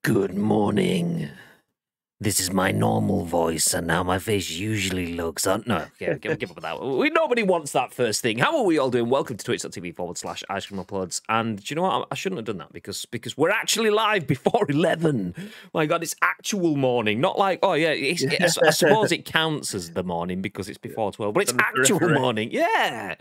Good morning. This is my normal voice, and now my face usually looks... no, okay, give up with that. Nobody wants that first thing. How are we all doing? Welcome to twitch.tv/icecreamuploads. And do you know what? I shouldn't have done that because we're actually live before 11. My God, it's actual morning. Not like, oh, yeah, I suppose it counts as the morning because it's before 12, but it's actual morning. Yeah.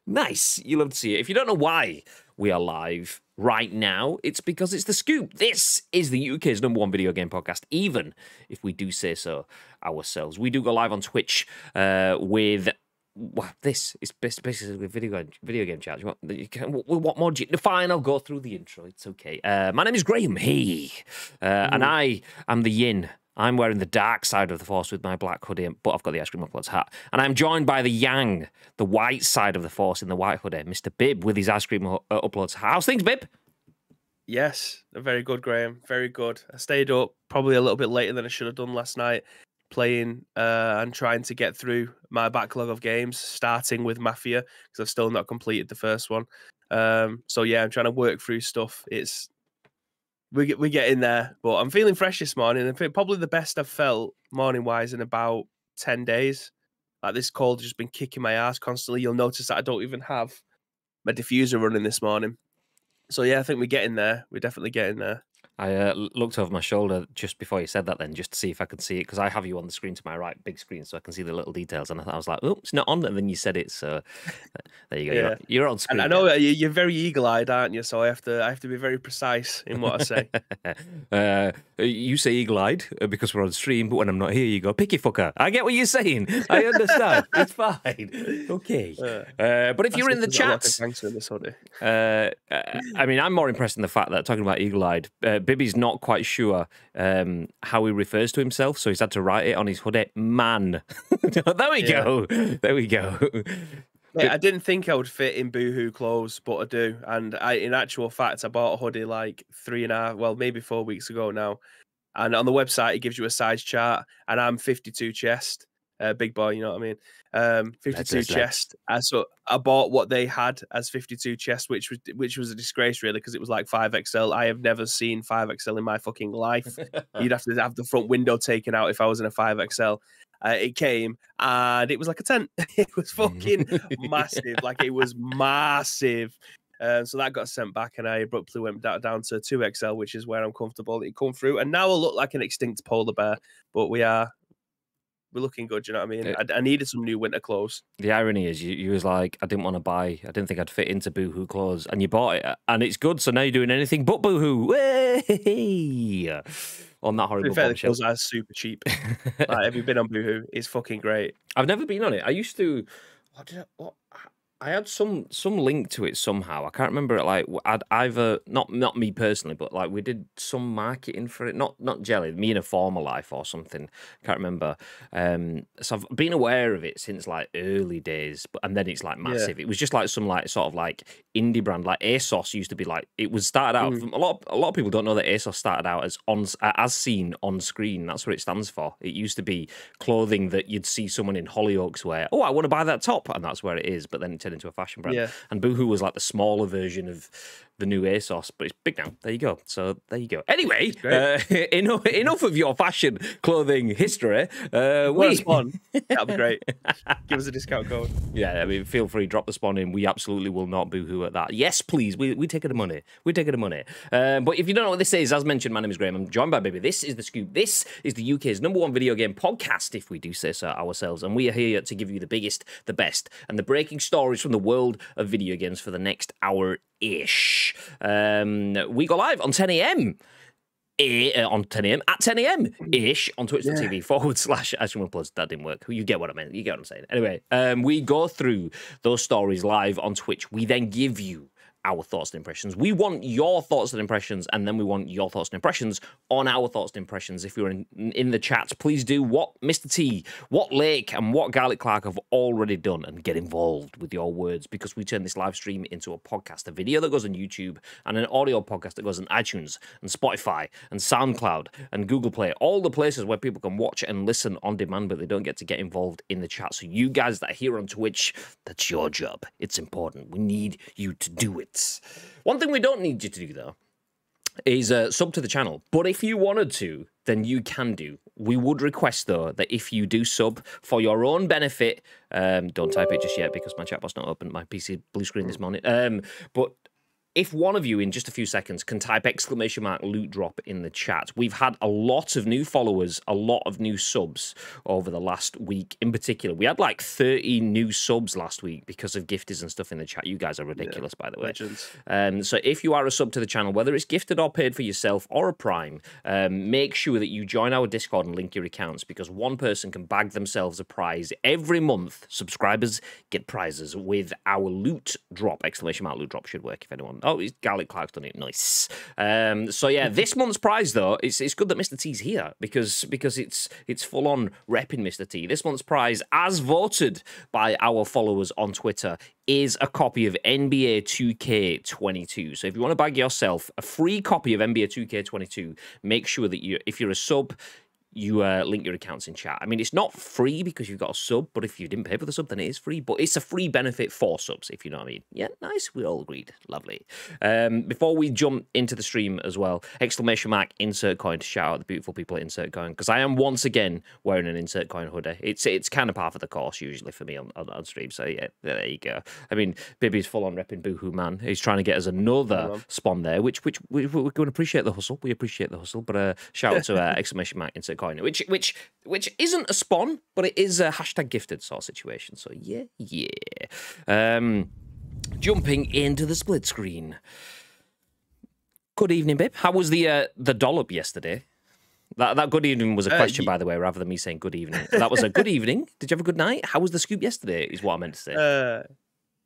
Nice. You love to see it. If you don't know why we are live right now, it's because it's The Scoop. This is the UK's #1 video game podcast, even if we do say so ourselves. We do go live on Twitch with... Well, this is basically a video game chat. What more do you... Fine, I'll go through the intro. It's okay. My name is Graham. Hey. And I am the yin. I'm wearing the dark side of the Force with my black hoodie, but I've got the Ice Cream Uploads hat. And I'm joined by the yang, the white side of the Force in the white hoodie, Mr. Bib with his Ice Cream Uploads hat. How's things, Bib? Yes, very good, Graham. Very good. I stayed up probably a little bit later than I should have done last night, playing and trying to get through my backlog of games, starting with Mafia, because I've still not completed the first one. So yeah, I'm trying to work through stuff. We're getting there, but I'm feeling fresh this morning. And probably the best I've felt morning-wise in about 10 days. Like, this cold has just been kicking my ass constantly. You'll notice that I don't even have my diffuser running this morning. So yeah, I think we're getting there. We're definitely getting there. I looked over my shoulder just before you said that then, just to see if I could see it, because I have you on the screen to my right, big screen, so I can see the little details. And I was like, oh, it's not on, and then you said it, so there you go. Yeah. You're on screen. And I know you're very eagle-eyed, aren't you? So I have to be very precise in what I say. You say eagle-eyed because we're on stream, but when I'm not here, you go, picky fucker. I get what you're saying. I understand. It's fine. Okay. But if you're in the chats... I mean, I'm more impressed in the fact that, talking about eagle-eyed, Bibby's not quite sure how he refers to himself, so he's had to write it on his hoodie. Man. There we go. There we go. Yeah, I didn't think I would fit in Boohoo clothes, but I do. And in actual fact, I bought a hoodie like 3.5, well, maybe 4 weeks ago now. And on the website, it gives you a size chart, and I'm 52 chest. Big boy, you know what I mean? 52 chest. So I bought what they had as 52 chest, which was a disgrace, really, because it was like 5XL. I have never seen 5XL in my fucking life. You'd have to have the front window taken out if I was in a 5XL. It came and it was like a tent. It was fucking massive. Like, it was massive. So that got sent back, and I abruptly went down to 2XL, which is where I'm comfortable. It come through, and now I look like an extinct polar bear, but we're looking good, you know what I mean? I needed some new winter clothes. The irony is, you was like, I didn't want to buy, I didn't think I'd fit into Boohoo clothes, and you bought it, and it's good, so now you're doing anything but Boohoo. Way! On that horrible bombshell. The clothes are super cheap. Like, have you been on Boohoo? It's fucking great. I've never been on it. I used to... I had some link to it somehow. I can't remember it. Like, I'd either not me personally, but like we did some marketing for it. Not Jelly. Me in a former life or something. Can't remember. So I've been aware of it since like early days, and then it's like massive. Yeah. It was just like some like sort of like indie brand. Like ASOS used to be like, it was started out. From, a lot of people don't know that ASOS started out as seen on screen. That's what it stands for. It used to be clothing that you'd see someone in Hollyoaks wear. Oh, I want to buy that top, and that's where it is. But then it turned into a fashion brand. Yeah. And Boohoo was like the smaller version of the new ASOS, but it's big now. There you go. So there you go. Anyway, enough of your fashion clothing history. Spawn. That'd be great. Give us a discount code. Yeah, I mean, feel free, drop the spawn in. We absolutely will not Boohoo at that. Yes, please. We take it the money. We take it the money. But if you don't know what this is, as mentioned, my name is Graham. I'm joined by Baby. This is The Scoop. This is the UK's #1 video game podcast, if we do say so ourselves. And we are here to give you the biggest, the best, and the breaking stories from the world of video games for the next hour-ish. We go live on 10 a.m. On 10 a.m. at 10 a.m. ish on twitch.tv/Uploads. That didn't work. You get what I meant. You get what I'm saying. Anyway, we go through those stories live on Twitch. We then give you our thoughts and impressions. We want your thoughts and impressions, and then we want your thoughts and impressions on our thoughts and impressions. If you're in the chats, please do what Mr. T, what Lake, and what Garlic Clark have already done, and get involved with your words, because we turn this live stream into a podcast, a video that goes on YouTube, and an audio podcast that goes on iTunes, and Spotify, and SoundCloud, and Google Play, all the places where people can watch and listen on demand, but they don't get to get involved in the chat. So you guys that are here on Twitch, that's your job. It's important. We need you to do it. One thing we don't need you to do, though, is sub to the channel. But if you wanted to, then you can do. We would request, though, that if you do sub for your own benefit, don't type it just yet because my chatbot's not open. My PC blue screen this morning. But if one of you in just a few seconds can type ! loot drop in the chat. We've had a lot of new followers, a lot of new subs over the last week in particular. We had like 30 new subs last week because of gifters and stuff in the chat. You guys are ridiculous, by the way. Legends. So if you are a sub to the channel, whether it's gifted or paid for yourself or a prime, make sure that you join our Discord and link your accounts, because one person can bag themselves a prize every month. Subscribers get prizes with our loot drop. ! Loot drop should work if anyone. Oh, Garlic Clark's done it. Nice. So yeah, this month's prize though, it's good that Mr. T's here because it's full on repping Mr. T. This month's prize, as voted by our followers on Twitter, is a copy of NBA 2K22. So if you want to bag yourself a free copy of NBA 2K22, make sure that if you're a sub, you link your accounts in chat. I mean, it's not free because you've got a sub, but if you didn't pay for the sub, then it is free. But it's a free benefit for subs, if you know what I mean. Yeah, nice. We all agreed. Lovely. Before we jump into the stream as well, ! insert coin to shout out the beautiful people at Insert Coin, because I am once again wearing an Insert Coin hoodie. It's kind of part of the course usually for me on stream. So yeah, there you go. I mean, Bibby's full on repping Boohoo Man. He's trying to get us another spawn there, which we're going to appreciate the hustle. We appreciate the hustle. But shout out to ! Insert Coin. Which isn't a spawn, but it is a hashtag gifted sort of situation. So yeah. Jumping into the split screen. Good evening, babe. How was the dollop yesterday? That good evening was a question, by the way, rather than me saying good evening. That was a good evening. Did you have a good night? How was the scoop yesterday? Is what I meant to say.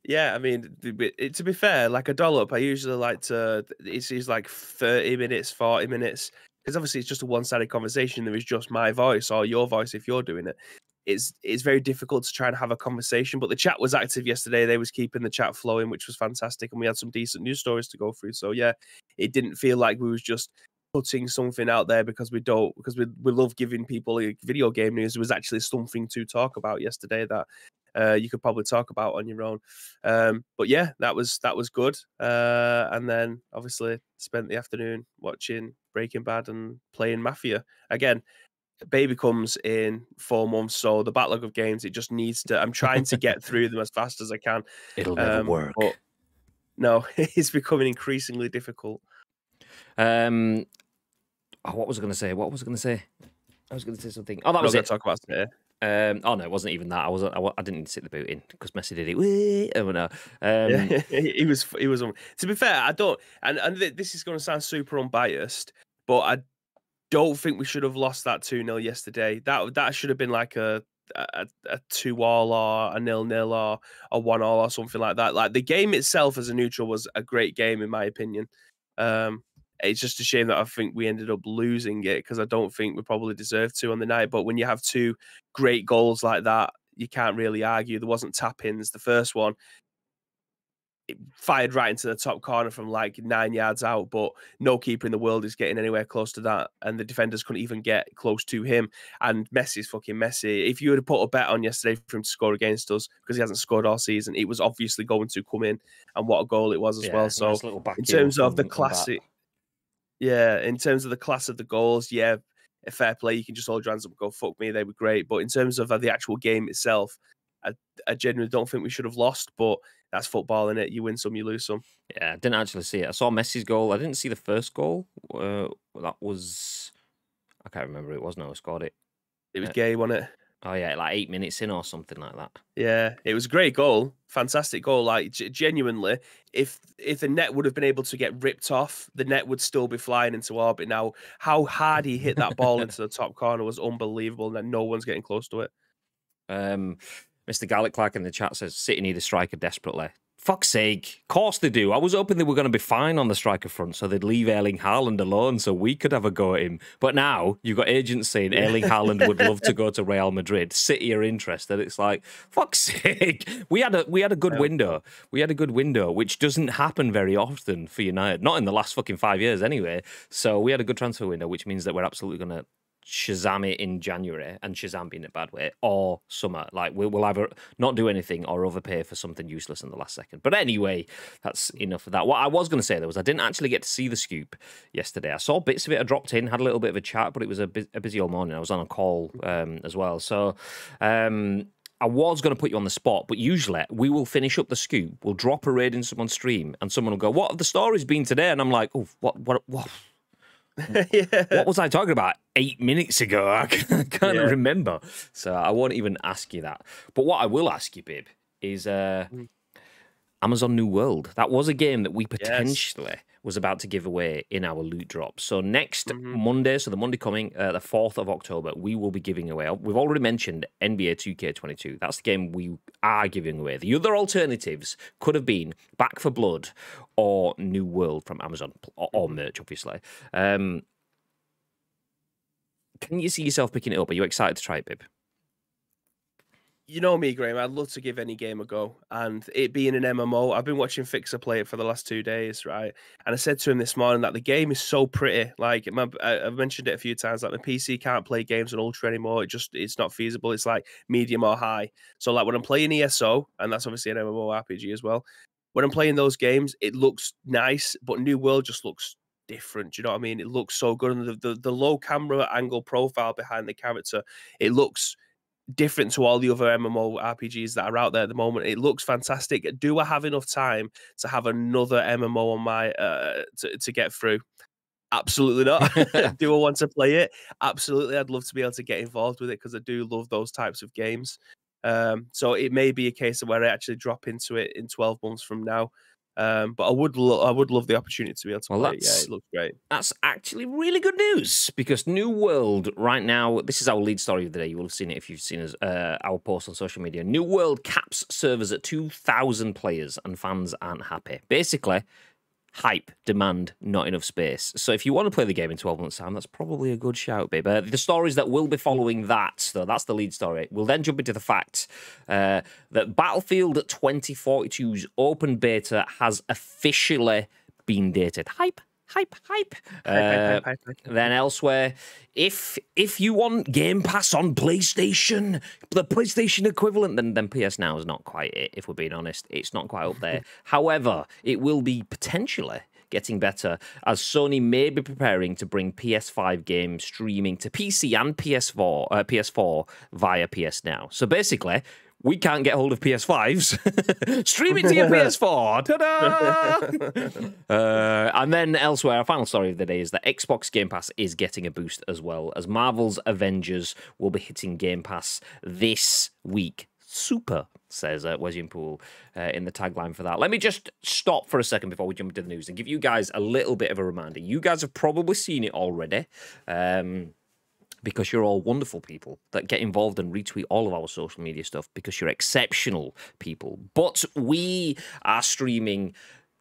Yeah, I mean, to be fair, like a dollop, I usually like to. It's like 30 minutes, 40 minutes. Because obviously it's just a one-sided conversation. There is just my voice or your voice if you're doing it. It's very difficult to try and have a conversation. But the chat was active yesterday. They was keeping the chat flowing, which was fantastic. And we had some decent news stories to go through. So yeah, it didn't feel like we was just putting something out there because we love giving people video game news. There was actually something to talk about yesterday that you could probably talk about on your own. But yeah, that was good. And then obviously spent the afternoon watching Breaking Bad and playing Mafia. Again, baby comes in 4 months, so the backlog of games, it just needs to, I'm trying to get through them as fast as I can. It'll never work. But no, it's becoming increasingly difficult. What was I going to say? I was going to say something. Oh, that was it. Talk about it. Oh no, it wasn't even that. I didn't sit the boot in because Messi did it. Oh no. He was. To be fair, I don't. And this is going to sound super unbiased, but I don't think we should have lost that 2-0 yesterday. That should have been like a 2-2 or a 0-0 or a 1-1 or something like that. Like the game itself as a neutral was a great game in my opinion. It's just a shame that I think we ended up losing it because I don't think we probably deserved to on the night. But when you have 2 great goals like that, you can't really argue. There wasn't tap-ins. The first one, it fired right into the top corner from like 9 yards out, but no keeper in the world is getting anywhere close to that. And the defenders couldn't even get close to him. And Messi's fucking Messi. If you would have put a bet on yesterday for him to score against us, because he hasn't scored all season, it was obviously going to come in. And what a goal it was as well. So nice in terms of the classic... Yeah, in terms of the class of the goals, yeah, a fair play. You can just hold your hands up and go, fuck me, they were great. But in terms of the actual game itself, I genuinely don't think we should have lost, but that's football, innit? You win some, you lose some. Yeah, I didn't actually see it. I saw Messi's goal. I didn't see the first goal. That was... I can't remember who it was now who scored it. It was Gay, wasn't it? Oh, yeah, like 8 minutes in or something like that. Yeah, it was a great goal. Fantastic goal. Like, genuinely, if the net would have been able to get ripped off, the net would still be flying into orbit. Now, how hard he hit that ball into the top corner was unbelievable, and no one's getting close to it. Mr. Garlic Clark in the chat says, City need a striker desperately. Fuck's sake. Of course they do. I was hoping they were going to be fine on the striker front, so they'd leave Erling Haaland alone so we could have a go at him. But now you've got agents saying Erling Haaland would love to go to Real Madrid. City are interested. It's like, fuck's sake. We had a good window. We had a good window, which doesn't happen very often for United. Not in the last fucking 5 years anyway. So we had a good transfer window, which means that we're absolutely going to Shazam it in January, and Shazam being a bad way, or summer. Like, we'll either not do anything or overpay for something useless in the last second. But anyway, that's enough of that. What I was going to say, though, was I didn't actually get to see the scoop yesterday. I saw bits of it. I dropped in, had a little bit of a chat, but it was a busy old morning. I was on a call as well. So I was going to put you on the spot, but usually we will finish up the scoop, we'll drop a raid in someone's stream, and someone will go, "What have the stories been today?" And I'm like, "Oh, what? Yeah. What was I talking about 8 minutes ago? I can't remember." So I won't even ask you that. But what I will ask you, Bib, is Amazon New World. That was a game that we potentially was about to give away in our loot drop. So next Monday, so the Monday coming, the 4th of October, we will be giving away. We've already mentioned NBA 2K22. That's the game we are giving away. The other alternatives could have been Back for Blood or New World from Amazon, or merch, obviously. Can you see yourself picking it up? Are you excited to try it, Bib? You know me, Graham. I'd love to give any game a go. And it being an MMO, I've been watching Fixer play it for the last 2 days, right? And I said to him this morning that the game is so pretty. Like, I've mentioned it a few times, like, the PC can't play games on Ultra anymore. It's not feasible. It's like medium or high. So, like, when I'm playing ESO, and that's obviously an MMO RPG as well, when I'm playing those games, it looks nice, but New World just looks different. Do you know what I mean? It looks so good. And the low camera angle profile behind the character, it looks different to all the other MMO RPGs that are out there at the moment. It looks fantastic. Do I have enough time to have another MMO on my to get through? Absolutely not. Do I want to play it? Absolutely. I'd love to be able to get involved with it because I do love those types of games. So it may be a case of where I actually drop into it in 12 months from now. But I would love the opportunity to be able to play it. Yeah, it looks great. That's actually really good news, because New World right now, this is our lead story of the day. You will have seen it if you've seen our post on social media. New World caps servers at 2,000 players and fans aren't happy. Basically, hype, demand, not enough space. So if you want to play the game in 12 months' time, that's probably a good shout, babe. The stories that will be following that, though, that's the lead story. We'll then jump into the fact that Battlefield 2042's open beta has officially been dated. Hype. Then elsewhere, if you want Game Pass on PlayStation, the PlayStation equivalent, then PS Now is not quite it, if we're being honest. It's not quite up there. However, it will be potentially getting better, as Sony may be preparing to bring PS5 games streaming to PC and PS4 via PS Now. So basically, we can't get hold of PS5s. Stream it to your PS4. Ta-da! And then elsewhere, our final story of the day is that Xbox Game Pass is getting a boost as well, as Marvel's Avengers will be hitting Game Pass this week. Super, says Yin-Poole in the tagline for that. Let me just stop for a second before we jump into the news and give you guys a little bit of a reminder. You guys have probably seen it already. Because you're all wonderful people that get involved and retweet all of our social media stuff, because you're exceptional people. But we are streaming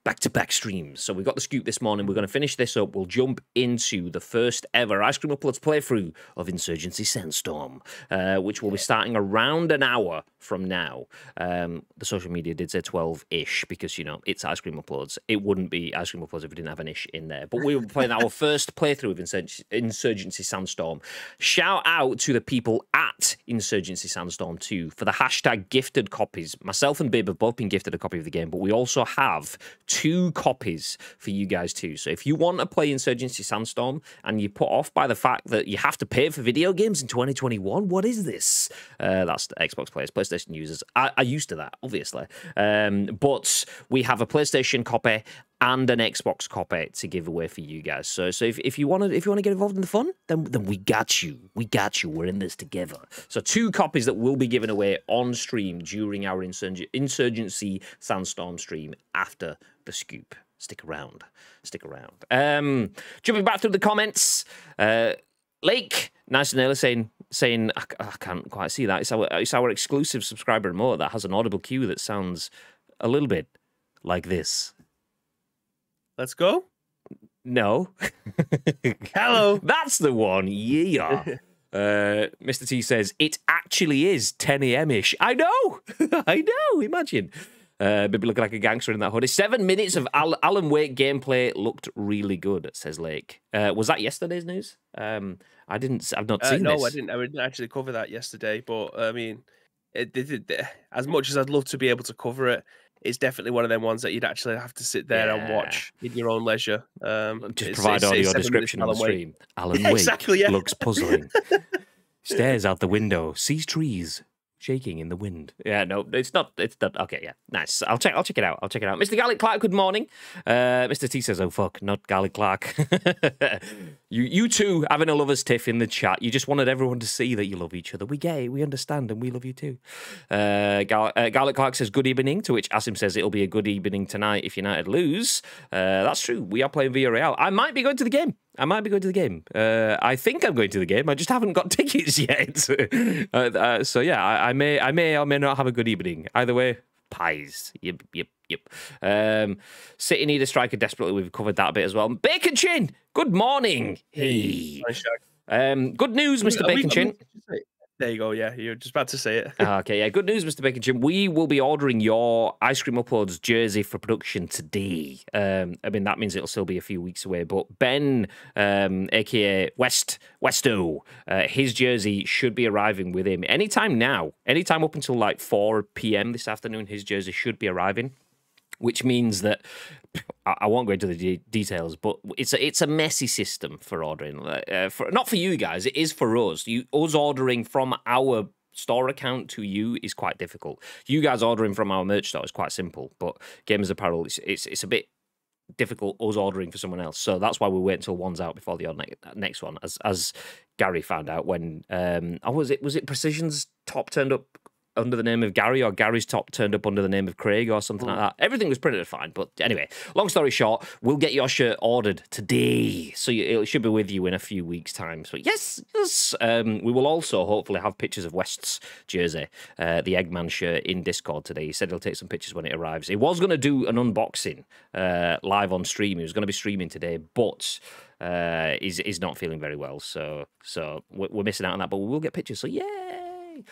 back-to-back streams. So we got the scoop this morning. We're going to finish this up. We'll jump into the first ever Ice Cream Uploads playthrough of Insurgency Sandstorm, which will be starting around an hour from now. The social media did say 12-ish because, you know, it's Ice Cream Uploads. It wouldn't be Ice Cream Uploads if we didn't have an ish in there. But we were playing our first playthrough of Insurgency Sandstorm. Shout out to the people at Insurgency Sandstorm 2 for the hashtag gifted copies. Myself and Bib have both been gifted a copy of the game, but we also have 2 copies for you guys too. So if you want to play Insurgency Sandstorm and you're put off by the fact that you have to pay for video games in 2021, what is this? That's the Xbox players, PlayStation users. I used to that, obviously. But we have a PlayStation copy and an Xbox copy to give away for you guys. So if you want to get involved in the fun, then we got you. We got you. We're in this together. So 2 copies that will be given away on stream during our Insurgency Sandstorm stream after the scoop. Stick around. Stick around. Jumping back through the comments, Lake, nice and early, saying I can't quite see that. It's our exclusive subscriber remote that has an audible cue that sounds a little bit like this. Let's go. No. Hello. That's the one. Yeah. Mr. T says, it actually is 10 a.m.-ish. I know. I know. Imagine. Maybe looking like a gangster in that hoodie. 7 minutes of Alan Wake gameplay looked really good, says Lake. Was that yesterday's news? I've not seen no, this. I didn't actually cover that yesterday, but I mean, as much as I'd love to be able to cover it, it's definitely one of them ones that you'd actually have to sit there and watch in your own leisure. Just provide audio description on the stream. Alan Wake exactly, looks puzzling. Stares out the window, sees trees shaking in the wind. Yeah, no, it's not. It's not. Okay, yeah, nice. I'll check it out. Mr. Garlic Clark, good morning. Mr. T says, "Oh fuck, not Garlic Clark." you two having a lovers tiff in the chat. You just wanted everyone to see that you love each other. We gay, we understand, and we love you too. Garlic Clark says, "Good evening." To which Asim says, "It'll be a good evening tonight if United lose." That's true. We are playing Villarreal. I might be going to the game. I think I'm going to the game. I just haven't got tickets yet. So yeah, I may or may not have a good evening. Either way, pies. Yep. City need a striker desperately. We've covered that a bit as well. Bacon Chin, good morning. Hey. Good news, Mr. Bacon Chin. There you go. Yeah, you're just about to say it. Okay, yeah. Good news, Mr. Bacon Chin. We will be ordering your Ice Cream Uploads jersey for production today. I mean, that means it'll still be a few weeks away. But Ben, aka Westo, his jersey should be arriving with him anytime now. Anytime up until like 4 p.m. this afternoon, his jersey should be arriving. Which means that I won't go into the details, but it's a messy system for ordering. Not for you guys, it is for us. Us ordering from our store account to you is quite difficult. You guys ordering from our merch store is quite simple, but Gamers Apparel, it's a bit difficult us ordering for someone else. So that's why we wait until one's out before the next one, as Gary found out when was it Precision's top turned up under the name of Gary, or Gary's top turned up under the name of Craig, or something like that. Everything was printed fine, but anyway, long story short, we'll get your shirt ordered today, so it should be with you in a few weeks' time. So yes. We will also hopefully have pictures of West's jersey, the Eggman shirt, in Discord today. He said he'll take some pictures when it arrives. He was going to do an unboxing live on stream. He was going to be streaming today, but he's not feeling very well, so we're missing out on that. But we will get pictures. So yay!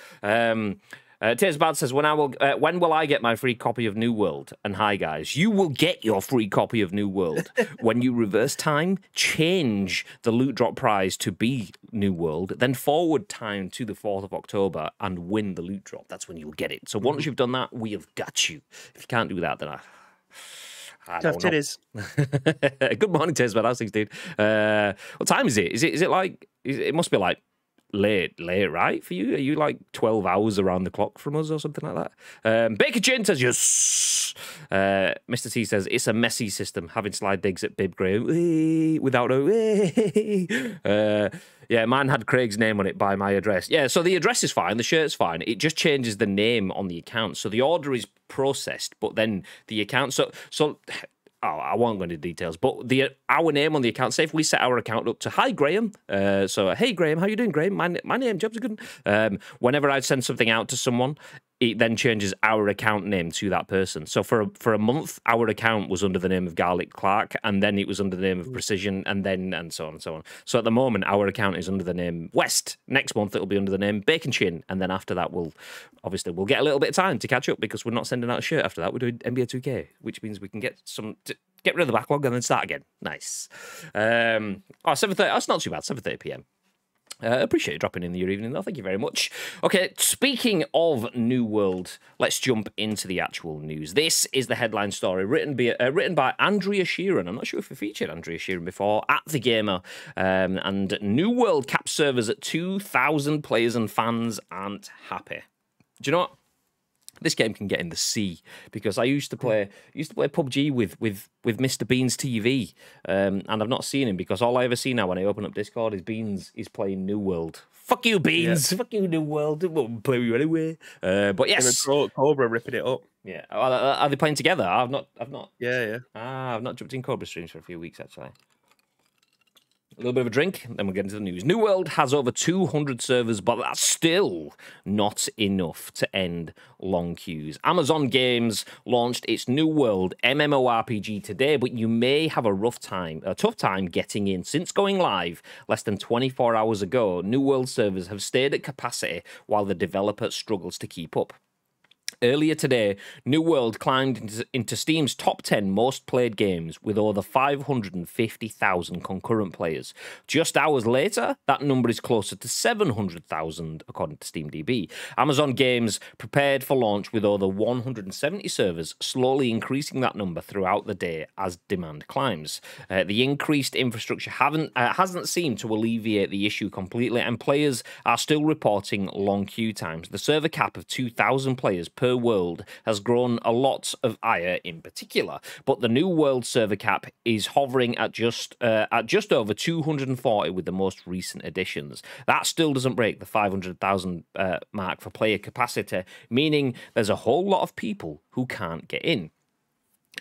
Tears Bad says, when will I get my free copy of New World? And hi, guys. You will get your free copy of New World when you reverse time, change the loot drop prize to be New World, then forward time to the 4th of October and win the loot drop. That's when you'll get it. So once you've done that, we have got you. If you can't do that, then I Tough titties. Good morning, Tears Bad. How's things, dude? What time is it? Is it like, it must be like late, right, for you? Are you like 12 hours around the clock from us or something like that? Baker Jane says, yes. Mr. T says, it's a messy system, having slide digs at Bib Graham without a yeah, mine had Craig's name on it by my address. Yeah, so the address is fine, the shirt's fine. It just changes the name on the account. So the order is processed, but then the account... So I won't go into details, but our name on the account, say if we set our account up to, hi, Graham. So, hey, Graham, how you doing, Graham? My name, jobs are good. Whenever I send something out to someone, it then changes our account name to that person. So for a month, our account was under the name of Garlic Clark, and then it was under the name of Precision, and so on and so on. So at the moment, our account is under the name West. Next month, it'll be under the name Bacon Chin, and then after that, we'll get a little bit of time to catch up because we're not sending out a shirt after that. We're doing NBA 2K, which means we can get rid of the backlog and then start again. Nice. 7:30. That's not too bad. 7:30 p.m. Appreciate you dropping in your evening, though. Thank you very much. Okay, speaking of New World, let's jump into the actual news. This is the headline story written by ANDREA SHEARON. I'm not sure if we featured ANDREA SHEARON before, at The Gamer. And New World capped servers at 2,000 players and fans aren't happy. Do you know what? This game can get in the sea because I used to play PUBG with Mr. Beans TV, and I've not seen him because all I ever see now when I open up Discord is Beans is playing New World. Fuck you, Beans! Yeah. Fuck you, New World! It won't play you anyway. But yes, and Cobra ripping it up. Yeah, are they playing together? I've not. Yeah. I've not jumped in Cobra streams for a few weeks actually. A little bit of a drink, then we'll get into the news. New World has over 200 servers, but that's still not enough to end long queues. Amazon Games launched its New World MMORPG today, but you may have a tough time getting in. Since going live less than 24 hours ago, New World servers have stayed at capacity while the developer struggles to keep up. Earlier today, New World climbed into Steam's top 10 most played games with over 550,000 concurrent players. Just hours later, that number is closer to 700,000, according to SteamDB. Amazon Games prepared for launch with over 170 servers, slowly increasing that number throughout the day as demand climbs. The increased infrastructure hasn't seemed to alleviate the issue completely, and players are still reporting long queue times. The server cap of 2,000 players per world has grown a lot of ire in particular, but the New World server cap is hovering at just over 240 with the most recent additions. That still doesn't break the 500,000 mark for player capacity, meaning there's a whole lot of people who can't get in.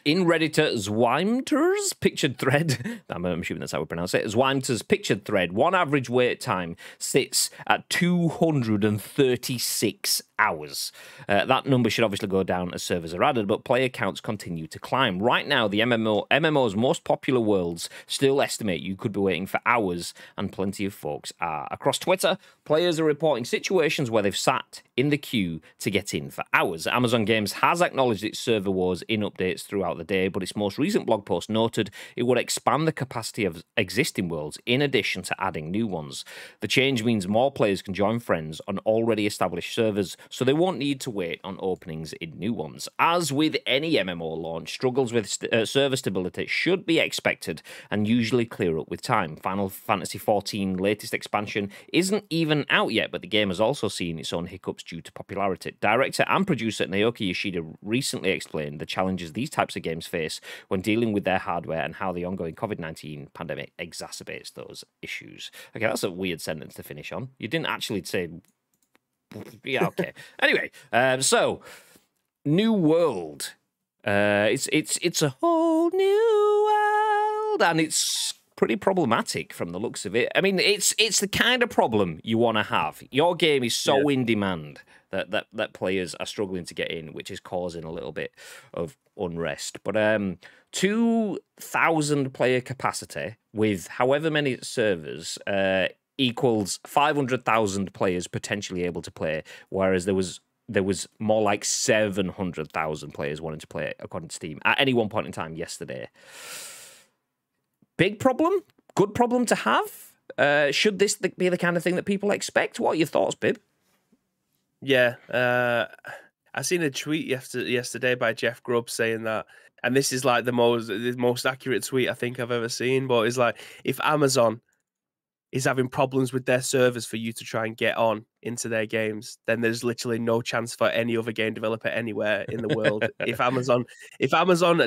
In Redditor Zweimter's pictured thread, I'm assuming that's how we pronounce it, Zweimter's pictured thread, one average wait time sits at 236 hours. That number should obviously go down as servers are added, but player counts continue to climb. Right now, the MMO's most popular worlds still estimate you could be waiting for hours, and plenty of folks are. Across Twitter, players are reporting situations where they've sat in the queue to get in for hours. Amazon Games has acknowledged its server wars in updates throughout the day, but its most recent blog post noted it would expand the capacity of existing worlds in addition to adding new ones. The change means more players can join friends on already established servers, so they won't need to wait on openings in new ones. As with any MMO launch, struggles with server stability should be expected and usually clear up with time. Final Fantasy XIV latest expansion isn't even out yet, but the game has also seen its own hiccups due to popularity. Director and producer Naoki Yoshida recently explained the challenges these types of games face when dealing with their hardware and how the ongoing COVID-19 pandemic exacerbates those issues. Okay, that's a weird sentence to finish on. You didn't actually say... Yeah, okay. Anyway, so, New World. It's a whole new world, and it's pretty problematic from the looks of it. I mean, it's the kind of problem you want to have. Your game is so in demand that players are struggling to get in, which is causing a little bit of unrest. But 2,000 player capacity with however many servers equals 500,000 players potentially able to play, whereas there was more like 700,000 players wanting to play, according to Steam, at any one point in time yesterday. Big problem? Good problem to have? Should this be the kind of thing that people expect? What are your thoughts, Bib? Yeah, I seen a tweet yesterday by Jeff Grubb saying that, and this is like the most accurate tweet I think I've ever seen, but it's like, if Amazon is having problems with their servers for you to try and get on into their games, then there's literally no chance for any other game developer anywhere in the world. If Amazon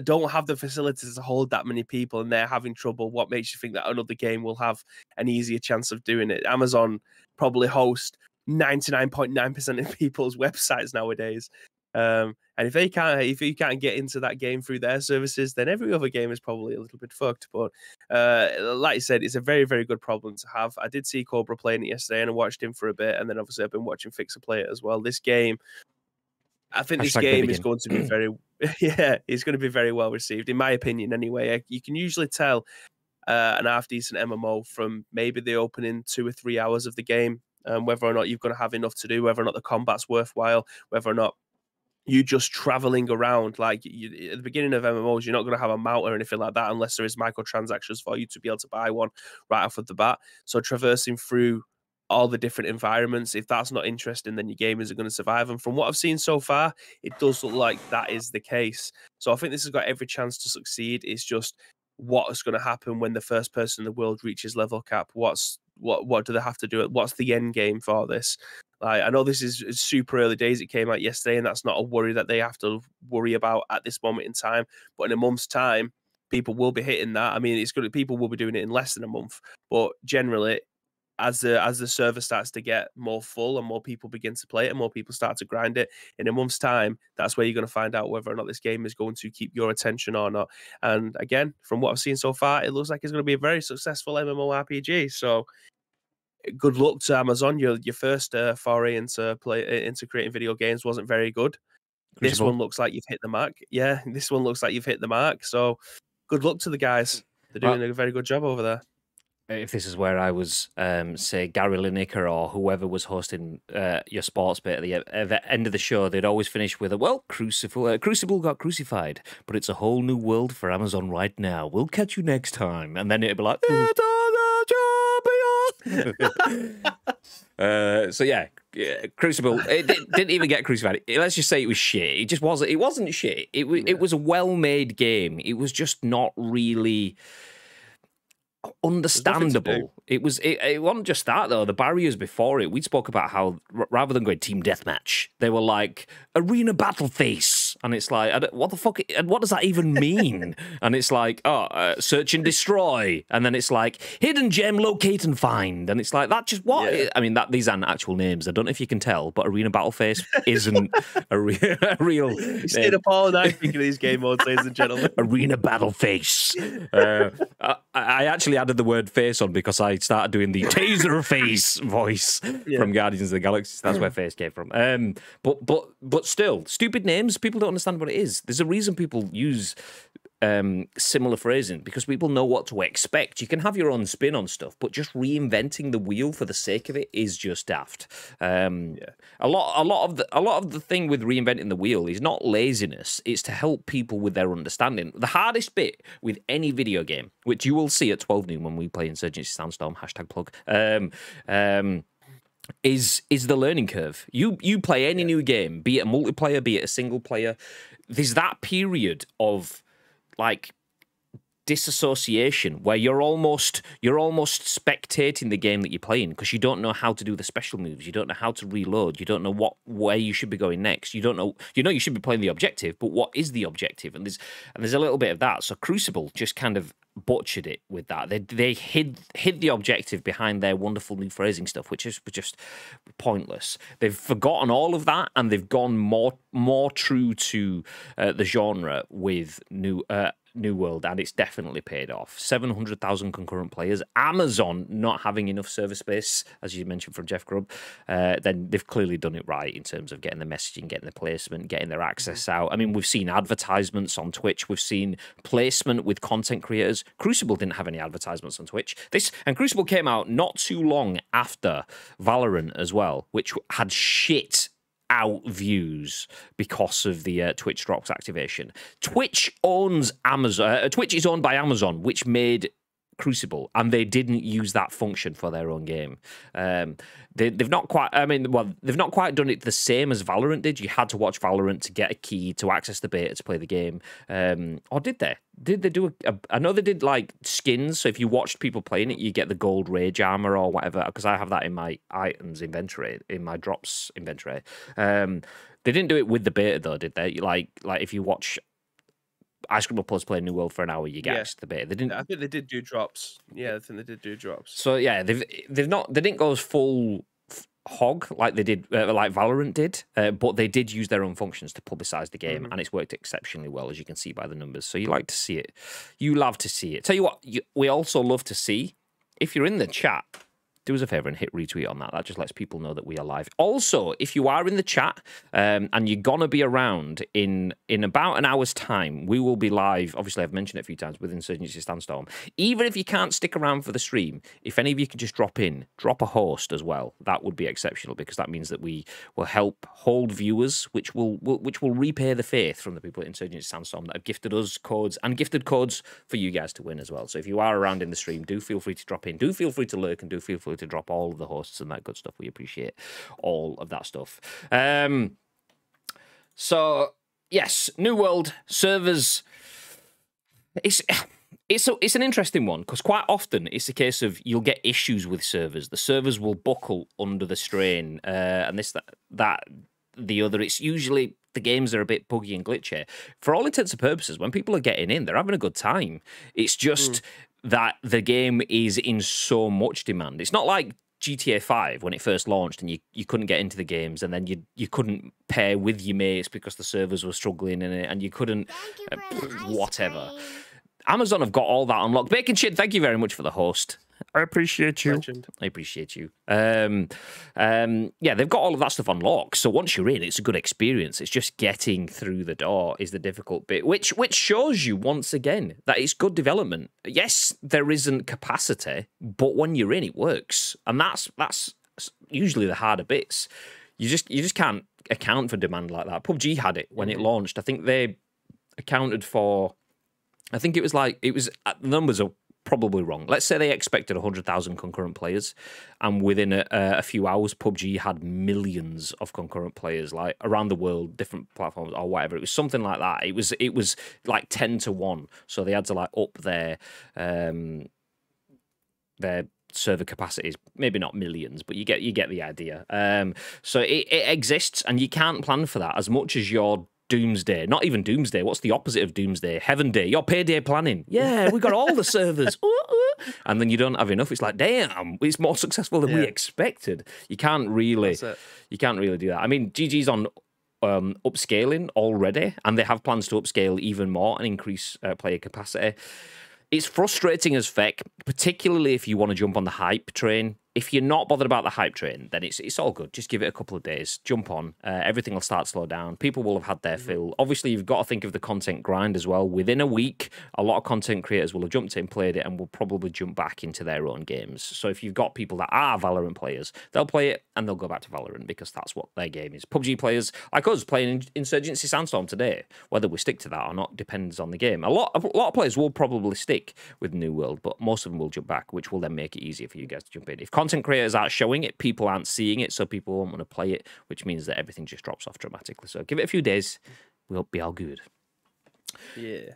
don't have the facilities to hold that many people and they're having trouble, what makes you think that another game will have an easier chance of doing it? Amazon probably host 99.9% of people's websites nowadays. And if you can't get into that game through their services, then every other game is probably a little bit fucked. But like I said, it's a very, very good problem to have. I did see Cobra playing it yesterday, and I watched him for a bit, and then obviously I've been watching Fixer play it as well. This game, I think this game is going to be very, it's going to be very well received, in my opinion. Anyway, you can usually tell an half decent MMO from maybe the opening 2 or 3 hours of the game, whether or not you're going to have enough to do, whether or not the combat's worthwhile, whether or not you just traveling around. Like at the beginning of MMOs, you're not going to have a mount or anything like that unless there is microtransactions for you to be able to buy one right off of the bat. So traversing through all the different environments, if that's not interesting, then your game isn't going to survive. And from what I've seen so far, it does look like that is the case. So I think this has got every chance to succeed. It's just what's going to happen when the first person in the world reaches level cap. What do they have to do? What's the end game for this? I know this is super early days. It came out yesterday, and that's not a worry that they have to worry about at this moment in time. But in a month's time, people will be hitting that. I mean, people will be doing it in less than a month. But generally, as the server starts to get more full and more people begin to play it and more people start to grind it, in a month's time, that's where you're going to find out whether or not this game is going to keep your attention or not. And again, from what I've seen so far, it looks like it's going to be a very successful MMORPG. So good luck to Amazon. Your first foray into creating video games wasn't very good. This one looks like you've hit the mark. Yeah, this one looks like you've hit the mark. So good luck to the guys. They're doing a very good job over there. if this is where I was, say, Gary Lineker or whoever was hosting your sports bit at the end of the show, they'd always finish with well, Crucible got crucified, but it's a whole new world for Amazon right now. We'll catch you next time. And then it'd be like, so yeah, Crucible, it didn't even get crucified. Let's just say it was shit. It just wasn't. It wasn't shit. It was a well-made game. It was just not really understandable. It wasn't just that though. The barriers before it, we spoke about how rather than going team deathmatch, they were like arena battle face, and it's like what the fuck? And what does that even mean? And it's like search and destroy, and then it's like hidden gem, locate and find, and it's like that. Just what? Yeah. I mean, these aren't actual names. I don't know if you can tell, but arena battle face isn't a real. You stayed up all night thinking of these game modes, ladies and gentlemen. Arena battle face. I actually added the word face on because I started doing the taser face voice from Guardians of the Galaxy. That's where face came from. But still, stupid names. People don't understand what it is. There's a reason people use similar phrasing, because people know what to expect. You can have your own spin on stuff, but just reinventing the wheel for the sake of it is just daft. A lot of the thing with reinventing the wheel is not laziness; it's to help people with their understanding. The hardest bit with any video game, which you will see at 12 noon when we play Insurgency Sandstorm #plug. Is the learning curve. You play any new game, be it a multiplayer, be it a single player. There's that period of like disassociation where you're almost spectating the game that you're playing because you don't know how to do the special moves, you don't know how to reload, you don't know where you should be going next, you know you should be playing the objective, but what is the objective? And there's a little bit of that. So Crucible just kind of butchered it with that. They hid the objective behind their wonderful new phrasing stuff, which is just pointless. They've forgotten all of that, and they've gone more true to the genre with New World, and it's definitely paid off. 700,000 concurrent players. Amazon not having enough server space, as you mentioned from Jeff Grubb, then they've clearly done it right in terms of getting the messaging, getting the placement, getting their access out. I mean, we've seen advertisements on Twitch. We've seen placement with content creators. Crucible didn't have any advertisements on Twitch. And Crucible came out not too long after Valorant as well, which had shit out views because of the Twitch drops activation. Twitch owns Amazon. Twitch is owned by Amazon, which made Crucible, and they didn't use that function for their own game. They've not quite. I mean, well, they've not quite done it the same as Valorant did. You had to watch Valorant to get a key to access the beta to play the game. Or did they? Did they do I know they did like skins. So if you watched people playing it, you get the gold rage armor or whatever. Because I have that in my items inventory, in my drops inventory. They didn't do it with the beta though, did they? Like if you watch Ice Cream Plus play New World for an hour, you get access to the beta. They didn't. I think they did do drops. Yeah, I think they did do drops. So yeah, they didn't go as full hog like they did, like Valorant did, but they did use their own functions to publicize the game, and it's worked exceptionally well, as you can see by the numbers. So you like to see it. You love to see it. Tell you what, we also love to see, if you're in the chat, do us a favor and hit retweet on that. That just lets people know that we are live. Also, if you are in the chat and you're going to be around in about an hour's time, we will be live. Obviously, I've mentioned it a few times with Insurgency Sandstorm. Even if you can't stick around for the stream, if any of you could just drop a host as well, that would be exceptional, because that means that we will help hold viewers, which will repay the faith from the people at Insurgency Sandstorm that have gifted us codes and gifted codes for you guys to win as well. So if you are around in the stream, do feel free to drop in. Do feel free to lurk, and do feel free to drop all of the hosts and that good stuff. We appreciate all of that stuff. So yes, New World servers. It's an interesting one, because quite often it's a case of you'll get issues with servers. The servers will buckle under the strain, and this, that, the other. It's usually the games are a bit buggy and glitchy. For all intents and purposes, when people are getting in, they're having a good time. It's just that the game is in so much demand. It's not like GTA 5 when it first launched and you couldn't get into the games, and then you couldn't pair with your mates because the servers were struggling in it, and you couldn't whatever. Amazon have got all that unlocked. Bacon Shit, thank you very much for the host. I appreciate you. Legend. I appreciate you. Yeah, they've got all of that stuff on lock. So once you're in, it's a good experience. It's just getting through the door is the difficult bit, which shows you once again that it's good development. Yes, there isn't capacity, but when you're in, it works, and that's usually the harder bits. You just can't account for demand like that. PUBG had it when it launched. I think they accounted for. I think it was the numbers are probably wrong. Let's say they expected 100,000 concurrent players, and within a few hours, PUBG had millions of concurrent players, like around the world, different platforms or whatever. It was something like that. It was like 10 to 1. So they had to like up their server capacities, maybe not millions, but you get the idea. So it exists, and you can't plan for that as much as your doomsday. Not even doomsday. What's the opposite of doomsday? Heaven day. Your payday planning. Yeah, we got all the servers. And then you don't have enough. It's like, damn, it's more successful than we expected. You can't really do that. I mean, GG's on upscaling already, and they have plans to upscale even more and increase player capacity. It's frustrating as feck, particularly if you want to jump on the hype train. If you're not bothered about the hype train, then it's all good. Just give it a couple of days. Jump on. Everything will start to slow down. People will have had their fill. Obviously, you've got to think of the content grind as well. Within a week, a lot of content creators will have jumped in, played it, and will probably jump back into their own games. So if you've got people that are Valorant players, they'll play it and they'll go back to Valorant because that's what their game is. PUBG players, like us, playing Insurgency Sandstorm today, whether we stick to that or not depends on the game. A lot of players will probably stick with New World, but most of them will jump back, which will then make it easier for you guys to jump in. If content creators aren't showing it, people aren't seeing it, so people won't want to play it, which means that everything just drops off dramatically. So give it a few days, we'll be all good. Yeah.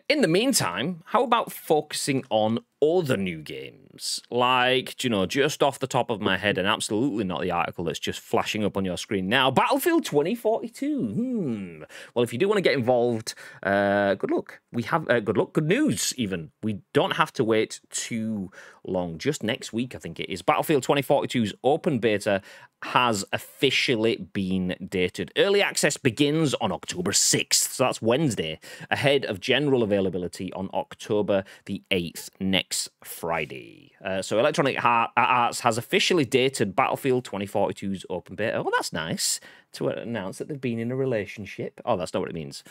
In the meantime, how about focusing on other new games? Like, you know, just off the top of my head, and absolutely not the article that's just flashing up on your screen now, Battlefield 2042. Well, if you do want to get involved, good luck. We have good news even. We don't have to wait too long. Just next week, I think it is. Battlefield 2042's open beta has officially been dated. Early access begins on October 6th, so that's Wednesday, ahead of general availability on October the 8th, next Friday. So Electronic Arts has officially dated Battlefield 2042's open beta. Oh, that's nice to announce that they've been in a relationship. Oh, that's not what it means.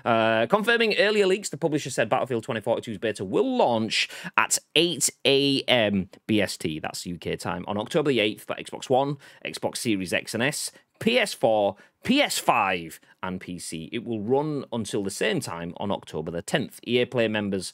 Confirming earlier leaks, the publisher said Battlefield 2042's beta will launch at 8 a.m. BST, that's UK time, on October the 8th for Xbox One, Xbox Series X and S, PS4, PS5, and PC. It will run until the same time on October the 10th. EA Play members,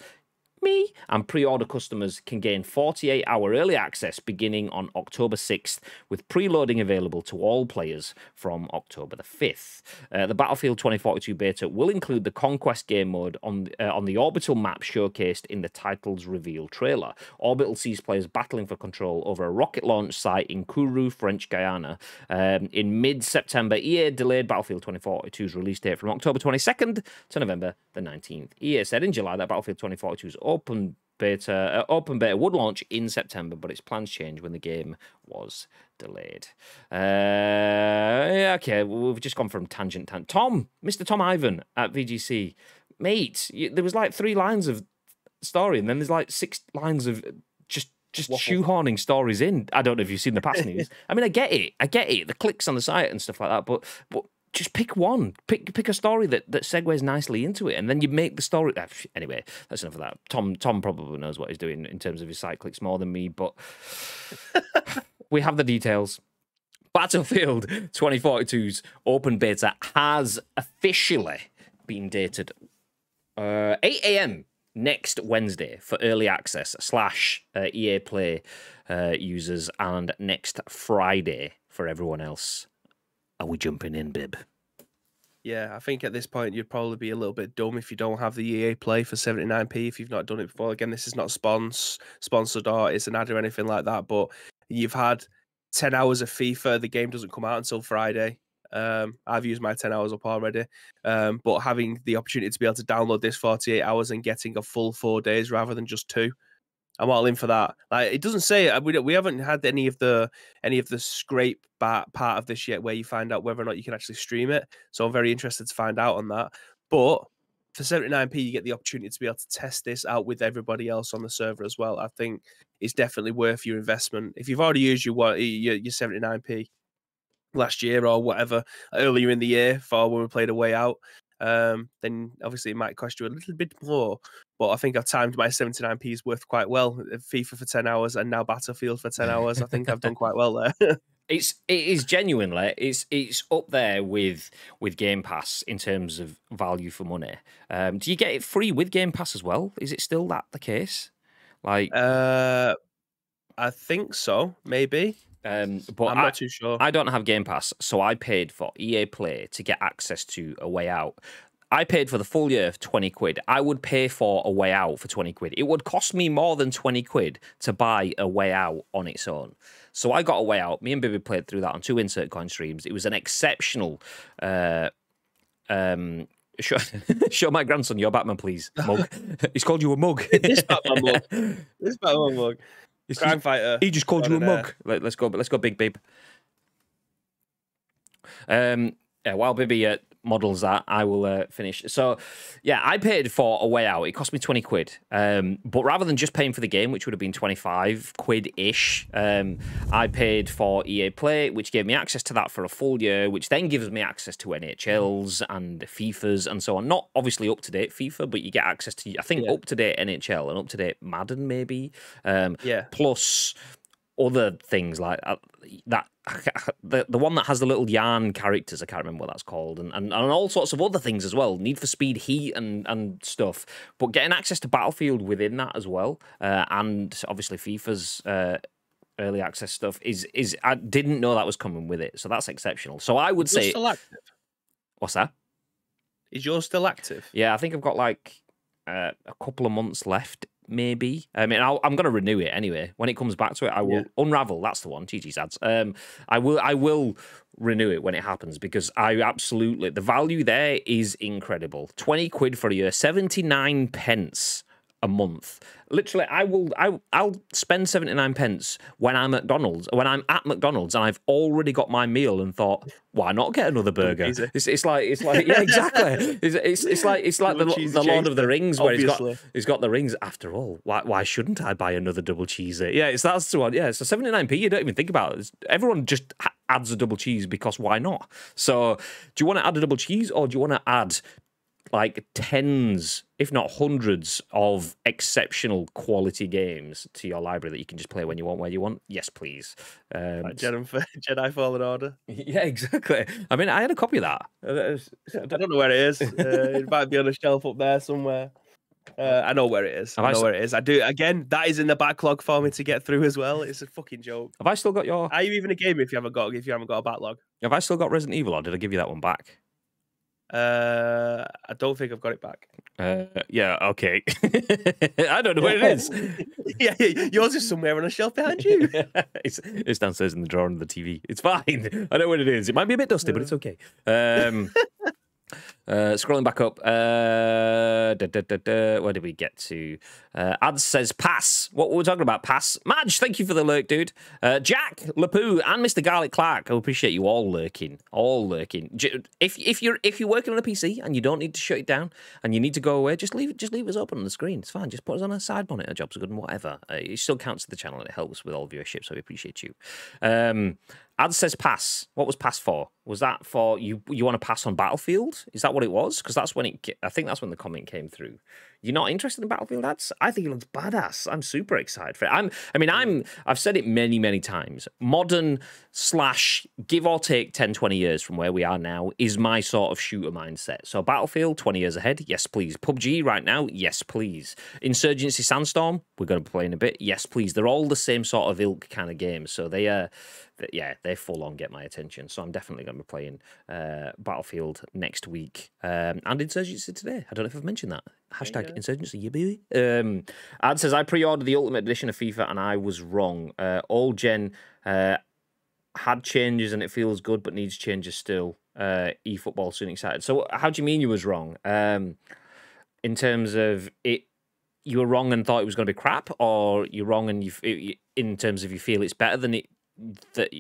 me, and pre-order customers can gain 48-hour early access beginning on October 6th, with preloading available to all players from October the 5th. The Battlefield 2042 beta will include the Conquest game mode on the Orbital map showcased in the title's reveal trailer. Orbital sees players battling for control over a rocket launch site in Kourou, French Guiana. In mid-September, EA delayed Battlefield 2042's release date from October 22nd to November the 19th. EA said in July that Battlefield 2042's open beta would launch in September, but its plans changed when the game was delayed. Okay, we've just gone from tangent. Mr. Tom Ivan at VGC, mate, there was like 3 lines of story, and then there's like 6 lines of just shoehorning stories in. I don't know if you've seen the past news. I mean, I get it, the clicks on the site and stuff like that, but just pick one. Pick a story that segues nicely into it, and then you make the story. Anyway, that's enough of that. Tom probably knows what he's doing in terms of his site clicks more than me, but we have the details. Battlefield 2042's open beta has officially been dated 8 a.m. next Wednesday for early access / EA Play users, and next Friday for everyone else. Are we jumping in, Bib? Yeah, I think at this point you'd probably be a little bit dumb if you don't have the EA Play for 79p if you've not done it before. Again, this is not sponsored or it's an ad or anything like that, but you've had 10 hours of FIFA. The game doesn't come out until Friday. I've used my 10 hours up already, but having the opportunity to be able to download this 48 hours and getting a full 4 days rather than just 2, I'm all in for that. Like, it doesn't say we haven't had any of the scrape part of this yet, where you find out whether or not you can actually stream it. So I'm very interested to find out on that. But for 79p, you get the opportunity to be able to test this out with everybody else on the server as well. I think it's definitely worth your investment. If you've already used your 79p last year or whatever earlier in the year for when we played A Way Out, then obviously it might cost you a little bit more. But I think I've timed my 79p's worth quite well. FIFA for 10 hours and now Battlefield for 10 hours. I think I've done quite well there. It is genuinely it's up there with Game Pass in terms of value for money. Do you get it free with Game Pass as well? Is it still that the case? Like, I think so, maybe. But I'm not too sure. I don't have Game Pass, so I paid for EA Play to get access to A Way Out. I paid for the full year for 20 quid. I would pay for A Way Out for 20 quid. It would cost me more than 20 quid to buy A Way Out on its own. So I got A Way Out. Me and Bibi played through that on 2 Insert Coin streams. It was an exceptional... show my grandson your Batman, please, mug. He's called you a mug. This Batman mug. This Batman mug. Crime fighter. He just called you a mug. Let's go, big babe. Yeah, while Bibi models that, I will finish. So, yeah, I paid for A Way Out. It cost me 20 quid. But rather than just paying for the game, which would have been 25 quid-ish, I paid for EA Play, which gave me access to that for a full year, which then gives me access to NHLs and FIFAs and so on. Not obviously up-to-date FIFA, but you get access to, I think, up-to-date NHL and up-to-date Madden, maybe. Plus other things like that. The one that has the little yarn characters, I can't remember what that's called, and all sorts of other things as well. Need for Speed Heat and stuff. But getting access to Battlefield within that as well, and obviously FIFA's early access stuff is I didn't know that was coming with it, so that's exceptional. So I would say, still active? What's that? Is yours still active? Yeah, I think I've got like a couple of months left. Maybe. I mean, I'm going to renew it anyway. When it comes back to it, I will Unravel. That's the one. GG's ads. I will renew it when it happens because I absolutely the value there is incredible. 20 quid for a year, 79 pence a month. Literally, I'll spend 79 pence when I'm at McDonald's. When I'm at McDonald's and I've already got my meal and thought, why not get another burger? It's like yeah, exactly. It's like the Lord of the Rings where he's got the rings. After all, why shouldn't I buy another double cheeser? Yeah, that's the one. Yeah, so 79p. You don't even think about it. Everyone just adds a double cheese because why not? So do you want to add a double cheese or do you want to add like tens, if not hundreds, of exceptional quality games to your library that you can just play when you want, where you want? Yes, please. Like Jedi Fallen Order. Yeah, exactly. I mean, I had a copy of that. I don't know where it is. It might be on a shelf up there somewhere. I know where it is. I know where it is. I do. Again, that is in the backlog for me to get through as well. It's a fucking joke. Have I still got your... Are you even a game if you haven't got a backlog? Have I still got Resident Evil, or did I give you that one back? I don't think I've got it back. Yeah, okay. I don't know where it is. yeah, yours is somewhere on a shelf behind you. It's downstairs in the drawer under the TV. It's fine. I know where it is. It might be a bit dusty, but it's okay. Scrolling back up, where did we get to? Ads says pass. What were we talking about? Pass. Madge, thank you for the lurk, dude. Jack, Lapoo, and Mr. Garlic Clark. I appreciate you all lurking. All lurking. If you're working on a PC and you don't need to shut it down and you need to go away, just leave us open on the screen. It's fine. Just put us on a side monitor. Jobs are good and whatever. It still counts to the channel and it helps with all viewership. So we appreciate you. Ad says pass. What was pass for? Was that for you want to pass on Battlefield? Is that what it was? Because that's when I think that's when the comment came through. You're not interested in Battlefield ads? I think it looks badass. I'm super excited for it. I've said it many, many times. Modern / give or take 10, 20 years from where we are now is my sort of shooter mindset. So Battlefield, 20 years ahead, yes, please. PUBG right now, yes, please. Insurgency Sandstorm, we're going to be playing a bit, yes, please. They're all the same sort of ilk kind of games. So they full on get my attention. So I'm definitely going to be playing Battlefield next week and Insurgency today. I don't know if I've mentioned that. Hashtag Insurgency, yeah, baby. Ad says, I pre-ordered the Ultimate Edition of FIFA and I was wrong. Old gen had changes and it feels good but needs changes still. eFootball soon excited. So how do you mean you was wrong? In terms of it, you were wrong and thought it was going to be crap, or you're wrong and in terms of you feel it's better than it that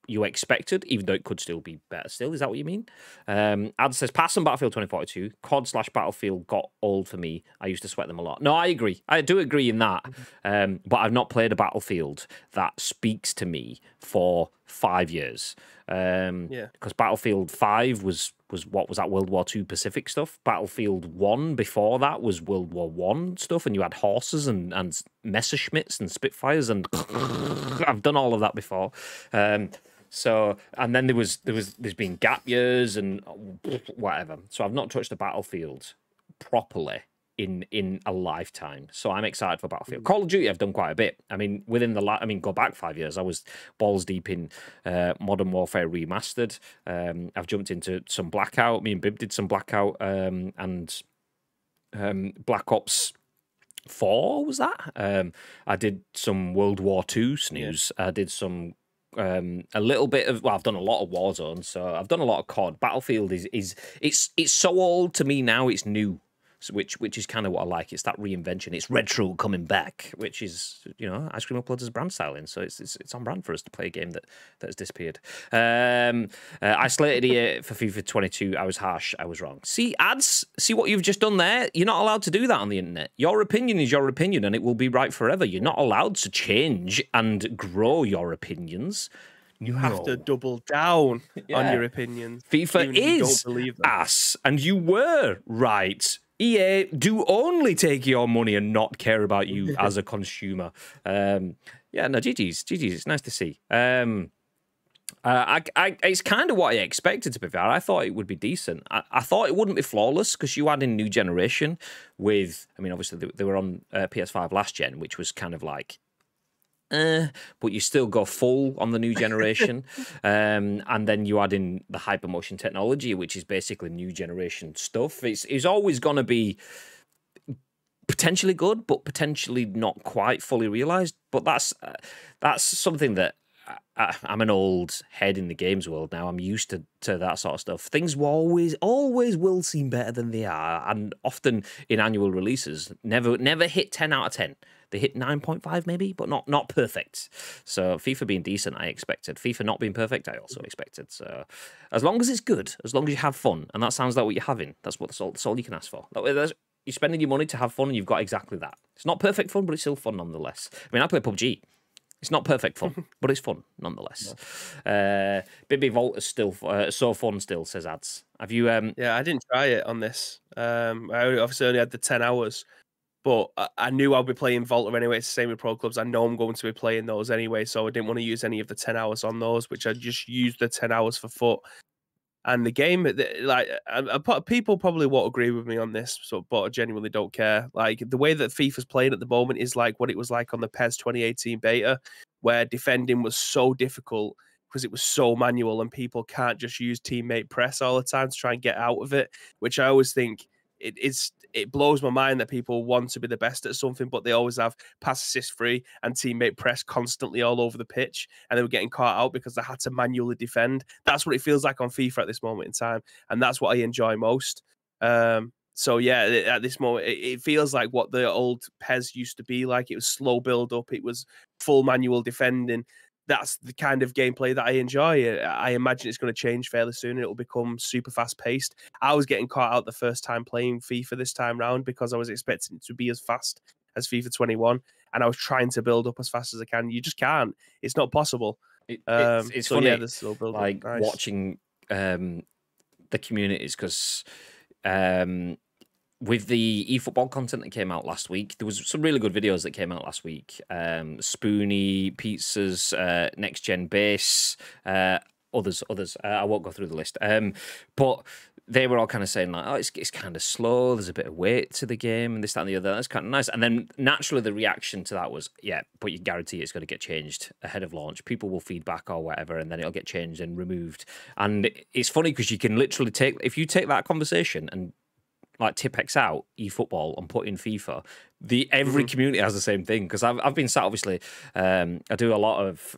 you expected, even though it could still be better still. Is that what you mean? Ad says, pass on Battlefield 2042. COD/Battlefield got old for me. I used to sweat them a lot. No, I agree. I do agree in that. But I've not played a Battlefield that speaks to me for 5 years. Because Battlefield 5 was what was that, World War II Pacific stuff. Battlefield 1 before that was World War 1 stuff, and you had horses and Messerschmitts and Spitfires, and I've done all of that before. So, and then there's been gap years and whatever. So I've not touched a Battlefield properly in a lifetime. So I'm excited for Battlefield. Call of Duty I've done quite a bit. I mean, go back 5 years. I was balls deep in Modern Warfare Remastered. I've jumped into some Blackout. Me and Bib did some Blackout and Black Ops 4 was that? I did some World War II snooze. I did some a little bit of, well, I've done a lot of Warzone, so I've done a lot of COD. Battlefield it's so old to me now, it's new. So which is kind of what I like. It's that reinvention. It's retro coming back, which is, you know, Ice Cream Uploaders brand styling. So it's on brand for us to play a game that has disappeared. I slated it for FIFA 22. I was harsh. I was wrong. See, ads. See what you've just done there. You're not allowed to do that on the internet. Your opinion is your opinion, and it will be right forever. You're not allowed to change and grow your opinions. You have to double down on your opinions. FIFA is ass, and you were right. EA do only take your money and not care about you as a consumer. GG's. It's nice to see. It's kind of what I expected, to be fair. I thought it would be decent. I thought it wouldn't be flawless because you had in New Generation with, I mean, obviously they were on PS5 last gen, which was kind of like, but you still go full on the New Generation. And then you add in the hypermotion technology, which is basically New Generation stuff. It's always going to be potentially good, but potentially not quite fully realized. But that's something that I'm an old head in the games world now. I'm used to that sort of stuff. Things will always will seem better than they are, and often in annual releases, never hit 10 out of 10. They hit 9.5 maybe, but not perfect. So FIFA being decent, I expected. FIFA not being perfect, I also expected. So as long as it's good, as long as you have fun, and that sounds like what you're having, that's all you can ask for. You're spending your money to have fun, and you've got exactly that. It's not perfect fun, but it's still fun nonetheless. I mean, I play PUBG. It's not perfect fun, but it's fun nonetheless. Bibby Vault is still so fun still, says ads. Have you? Yeah, I didn't try it on this. I obviously only had the 10 hours. But I knew I'd be playing Volta anyway. It's the same with Pro Clubs. I know I'm going to be playing those anyway, so I didn't want to use any of the 10 hours on those, which I just used the 10 hours for FUT. And the game, like, people probably won't agree with me on this, but I genuinely don't care. Like, the way that FIFA's playing at the moment is like what it was like on the PES 2018 beta, where defending was so difficult because it was so manual, and people can't just use teammate press all the time to try and get out of it, which I always think it blows my mind that people want to be the best at something, but they always have pass assist free and teammate press constantly all over the pitch, and they were getting caught out because they had to manually defend. That's what it feels like on FIFA at this moment in time, and that's what I enjoy most. So yeah, at this moment, it feels like what the old PES used to be like. It was slow build up, it was full manual defending. That's the kind of gameplay that I enjoy. I imagine it's going to change fairly soon. It'll become super fast paced. I was getting caught out the first time playing FIFA this time round because I was expecting it to be as fast as FIFA 21, and I was trying to build up as fast as I can. You just can't. It's not possible. It's funny, yeah, this will build like nice. Watching the communities, because with the eFootball content that came out last week, there was some really good videos that came out last week. Spoony, Pizzas, Next Gen Base, others. I won't go through the list. But they were all kind of saying like, oh, it's kind of slow. There's a bit of weight to the game, and this, that, and the other. That's kind of nice. And then naturally, the reaction to that was, yeah, but you guarantee it's going to get changed ahead of launch. People will feedback or whatever, and then it'll get changed and removed. And it's funny because you can literally if you take that conversation and like Tipex out eFootball and put in FIFA, every community has the same thing. Because I've been sat, obviously, I do a lot of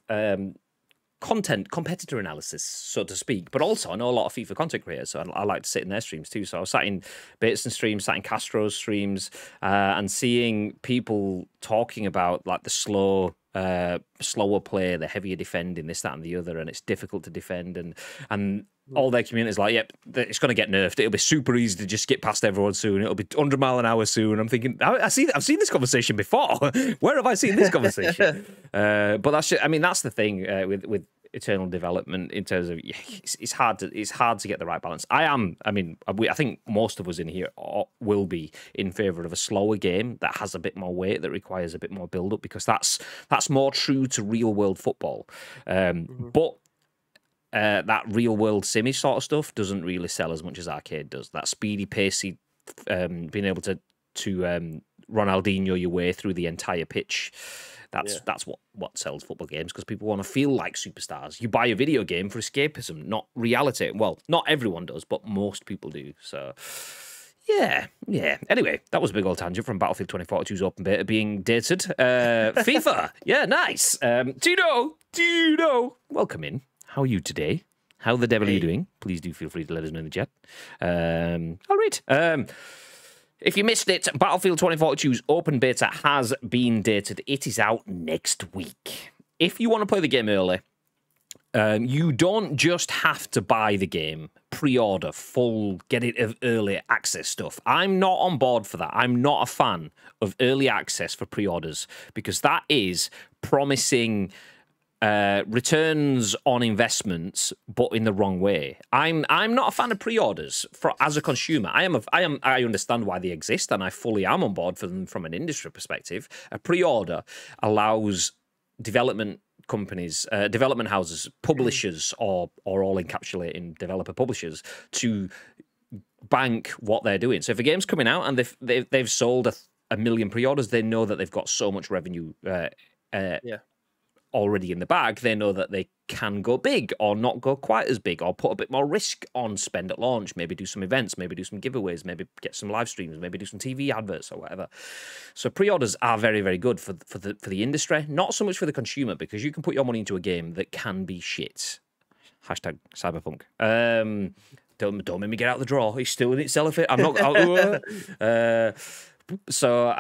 competitor analysis, so to speak, but also I know a lot of FIFA content creators, so I like to sit in their streams too. So I was sat in Bateson streams, sat in Castro's streams, and seeing people talking about like the slow slower play, the heavier defending, this, that, and the other, and it's difficult to defend, and all their community's like, yep, it's going to get nerfed. It'll be super easy to just skip past everyone soon. It'll be 100 mile an hour soon. I'm thinking, I've seen this conversation before. Where have I seen this conversation? But I mean, that's the thing with eternal development in terms of it's hard to get the right balance. I think most of us in here will be in favor of a slower game that has a bit more weight, that requires a bit more build up, because that's more true to real world football. But that real world simmy sort of stuff doesn't really sell as much as arcade does. That speedy, pacey, being able to Ronaldinho your way through the entire pitch. That's what sells football games, because people want to feel like superstars. You buy a video game for escapism, not reality. Well, not everyone does, but most people do. So, yeah. Anyway, that was a big old tangent from Battlefield 2042's open beta being dated. FIFA, yeah, nice. Tino, welcome in. How are you today? How the devil are you doing? Please do feel free to let us know in the chat. All right. If you missed it, Battlefield 2042's open beta has been dated. It is out next week. If you want to play the game early, you don't just have to buy the game, pre-order, full, get it early access stuff. I'm not on board for that. I'm not a fan of early access for pre-orders, because that is promising returns on investments, but in the wrong way. I'm not a fan of pre-orders as a consumer. I understand why they exist, and I fully am on board for them from an industry perspective. A pre-order allows development companies, development houses, publishers, or all encapsulating developer publishers to bank what they're doing. So if a game's coming out and they've sold a million pre-orders, they know that they've got so much revenue already in the bag. They know that they can go big or not go quite as big, or put a bit more risk on spend at launch, maybe do some events, maybe do some giveaways, maybe get some live streams, maybe do some TV adverts or whatever. So pre-orders are very, very good for the industry, not so much for the consumer, because you can put your money into a game that can be shit. Hashtag cyberpunk. Don't make me get out the drawer. He's still in it, cellophane. I'm not. So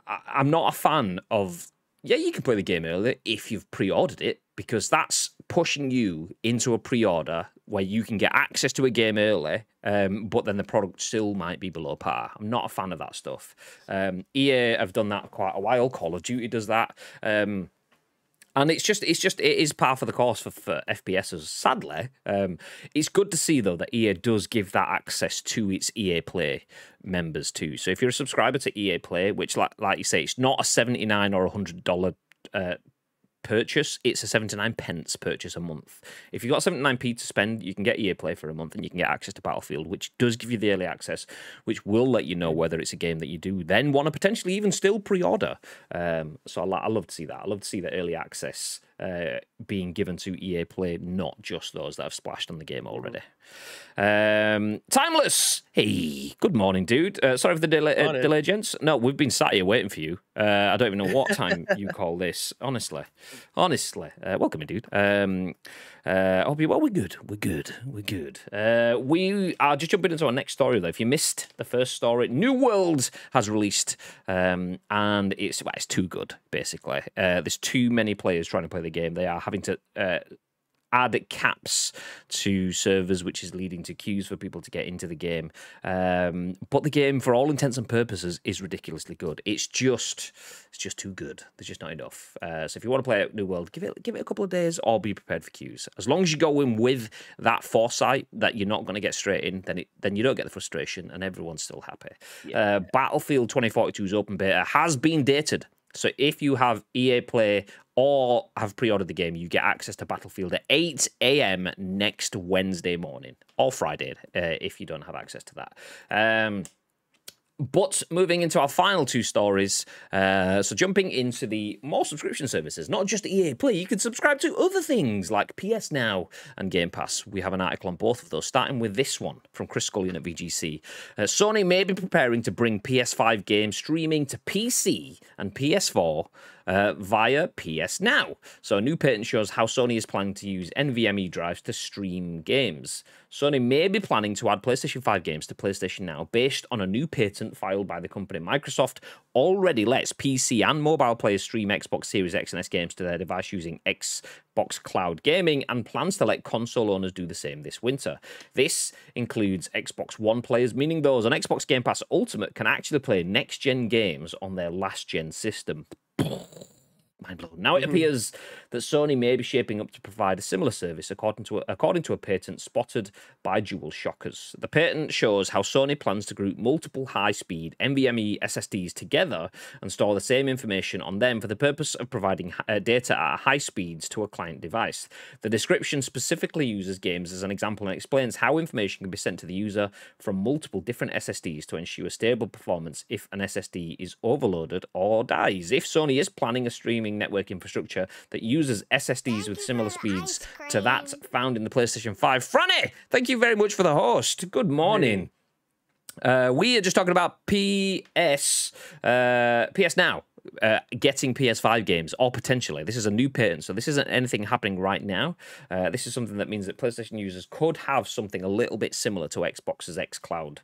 I'm not a fan of. Yeah, you can play the game early if you've pre-ordered it, because that's pushing you into a pre-order where you can get access to a game early, but then the product still might be below par. I'm not a fan of that stuff. EA have done that quite a while. Call of Duty does that. And it is par for the course for FPSs. Sadly, it's good to see though that EA does give that access to its EA Play members too. So if you're a subscriber to EA Play, which like you say, it's not a $79 or $100 purchase, it's a 79 pence purchase a month. If you've got 79p to spend, you can get EA Play for a month and you can get access to Battlefield, which does give you the early access, which will let you know whether it's a game that you do then want to potentially even still pre-order. So I love to see that. I love to see the early access being given to EA Play, not just those that have splashed on the game already. Timeless, hey, good morning, dude. Sorry for the delay, gents. No, we've been sat here waiting for you. I don't even know what time you call this. Honestly, welcome in, dude. Hope you well. We're good. We are just jumping into our next story though. If you missed the first story, New World has released, and it's too good. Basically, there's too many players trying to play the game. They are having to add caps to servers, which is leading to queues for people to get into the game. But the game, for all intents and purposes, is ridiculously good. It's just too good. There's just not enough. So if you want to play New World, give it a couple of days, or be prepared for queues. As long as you go in with that foresight that you're not going to get straight in, then you don't get the frustration, and everyone's still happy. Yeah. Battlefield 2042's open beta has been dated. So if you have EA Play or have pre-ordered the game, you get access to Battlefield at 8 a.m. next Wednesday morning, or Friday if you don't have access to that. But moving into our final two stories, so jumping into the more subscription services, not just EA Play, you can subscribe to other things like PS Now and Game Pass. We have an article on both of those, starting with this one from Chris Scullion at VGC. Sony may be preparing to bring PS5 game streaming to PC and PS4 via PS Now. So a new patent shows how Sony is planning to use NVMe drives to stream games. Sony may be planning to add PlayStation 5 games to PlayStation Now based on a new patent filed by the company. Microsoft already lets PC and mobile players stream Xbox Series X and S games to their device using Xbox Cloud Gaming and plans to let console owners do the same this winter. This includes Xbox One players, meaning those on Xbox Game Pass Ultimate can actually play next-gen games on their last-gen system. Mind blown. Now it appears that Sony may be shaping up to provide a similar service, according to a patent spotted by DualShockers. The patent shows how Sony plans to group multiple high-speed NVMe SSDs together and store the same information on them for the purpose of providing data at high speeds to a client device. The description specifically uses games as an example and explains how information can be sent to the user from multiple different SSDs to ensure stable performance if an SSD is overloaded or dies. If Sony is planning a streaming network infrastructure that uses SSDs with similar speeds to that found in the PlayStation 5. Franny, thank you very much for the host. Good morning. We are just talking about PS Now. Getting PS5 games, or potentially. This is a new patent, so this isn't anything happening right now. This is something that means that PlayStation users could have something a little bit similar to Xbox's xCloud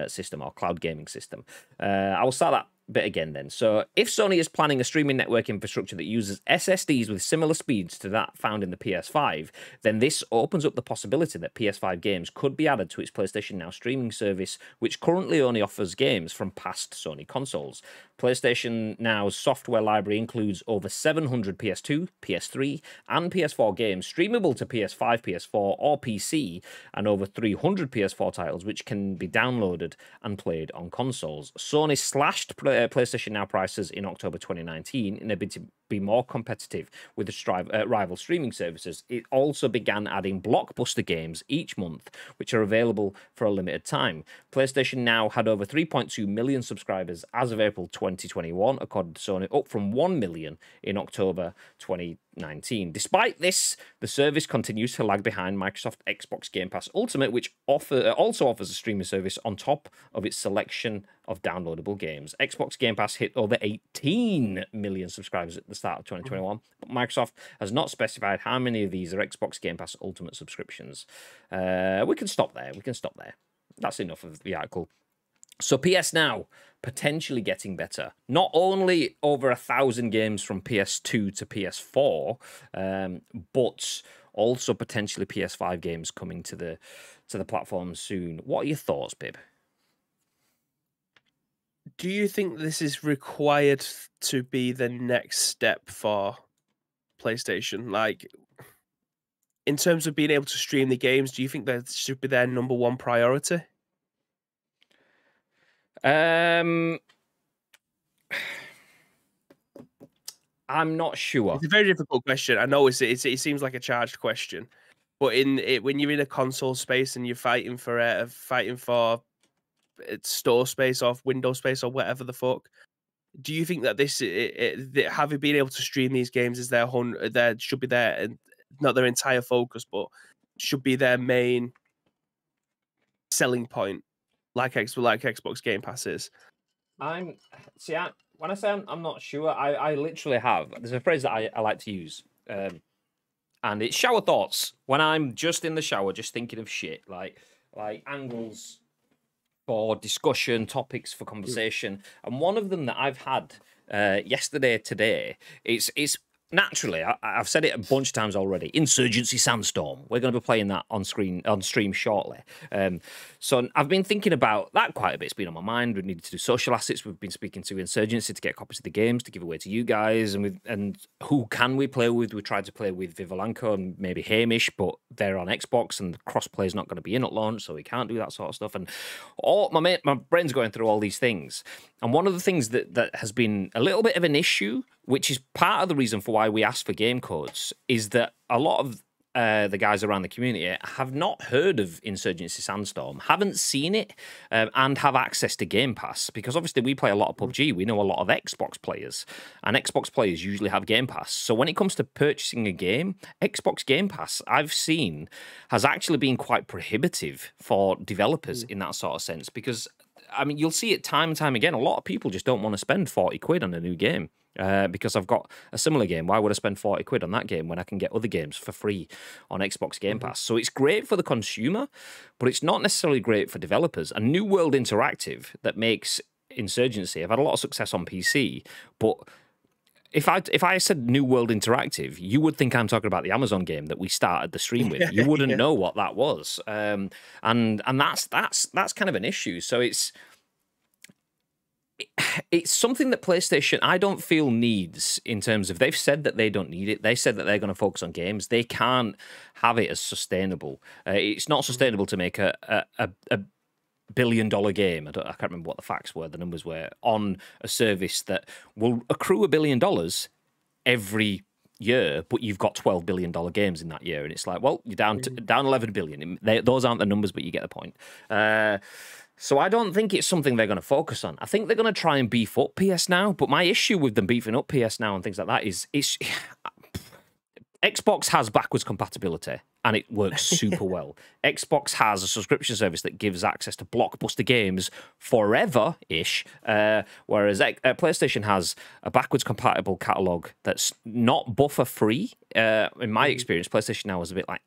system or cloud gaming system. I will start that bit again then. So if Sony is planning a streaming network infrastructure that uses SSDs with similar speeds to that found in the PS5, then this opens up the possibility that PS5 games could be added to its PlayStation Now streaming service, which currently only offers games from past Sony consoles. PlayStation Now's software library includes over 700 PS2, PS3, and PS4 games streamable to PS5, PS4, or PC, and over 300 PS4 titles which can be downloaded and played on consoles. Sony slashed PlayStation Now prices in October 2019 in a bid to be more competitive with the rival streaming services. It also began adding blockbuster games each month, which are available for a limited time. PlayStation Now had over 3.2 million subscribers as of April 2021, according to Sony, up from 1 million in October 2019. Despite this, the service continues to lag behind Microsoft Xbox Game Pass Ultimate, which also offers a streaming service on top of its selection of downloadable games. Xbox Game Pass hit over 18 million subscribers at the start of 2021, but Microsoft has not specified how many of these are Xbox Game Pass Ultimate subscriptions. We can stop there. That's enough of the article. So PS Now potentially getting better. Not only over 1,000 games from PS2 to PS4, but also potentially PS5 games coming to the platform soon. What are your thoughts, Bib? Do you think this is required to be the next step for PlayStation? Like, in terms of being able to stream the games, do you think that should be their number one priority? I'm not sure. It's a very difficult question. I know it seems like a charged question, but when you're in a console space and you're fighting for store space or window space or whatever the fuck, do you think that having been able to stream these games is should be their, not their entire focus, but should be their main selling point, like Xbox Game Pass is? When I say I'm not sure, I literally have. There's a phrase that I like to use, and it's shower thoughts. When I'm just in the shower, just thinking of shit, like angles for discussion, topics for conversation. And one of them that I've had today, it's naturally, I've said it a bunch of times already, Insurgency Sandstorm. We're going to be playing that on stream shortly. So I've been thinking about that quite a bit. It's been on my mind. We needed to do social assets. We've been speaking to Insurgency to get copies of the games to give away to you guys. And who can we play with? We tried to play with Vivalanco and maybe Hamish, but they're on Xbox and the crossplay is not going to be in at launch, so we can't do that sort of stuff. And my brain's going through all these things. And one of the things that has been a little bit of an issue, which is part of the reason for why we asked for game codes, is that a lot of the guys around the community have not heard of Insurgency Sandstorm, haven't seen it, and have access to Game Pass. Because obviously we play a lot of PUBG, we know a lot of Xbox players, and Xbox players usually have Game Pass. So when it comes to purchasing a game, Xbox Game Pass, I've seen, has actually been quite prohibitive for developers in that sort of sense. Because, I mean, you'll see it time and time again, a lot of people just don't want to spend 40 quid on a new game. because I've got a similar game. Why would I spend 40 quid on that game when I can get other games for free on Xbox Game Pass? So it's great for the consumer, but it's not necessarily great for developers. And New World Interactive that makes Insurgency, I've had a lot of success on PC, but if I said New World Interactive, you would think I'm talking about the Amazon game that we started the stream with. You wouldn't know what that was, and that's kind of an issue. So it's something that PlayStation, I don't feel, needs, in terms of, they've said that they don't need it. They said that they're going to focus on games. They can't have it as sustainable. It's not sustainable to make a billion-dollar game. I can't remember what the facts were, the numbers were, on a service that will accrue $1 billion every year, but you've got $12 billion games in that year, and it's like, well, you're down 11 billion. Those aren't the numbers, but you get the point. So I don't think it's something they're going to focus on. I think they're going to try and beef up PS Now, but my issue with them beefing up PS Now and things like that is Xbox has backwards compatibility, and it works super well. Xbox has a subscription service that gives access to blockbuster games forever-ish, whereas PlayStation has a backwards compatible catalogue that's not buffer-free. In my experience, PlayStation Now is a bit like,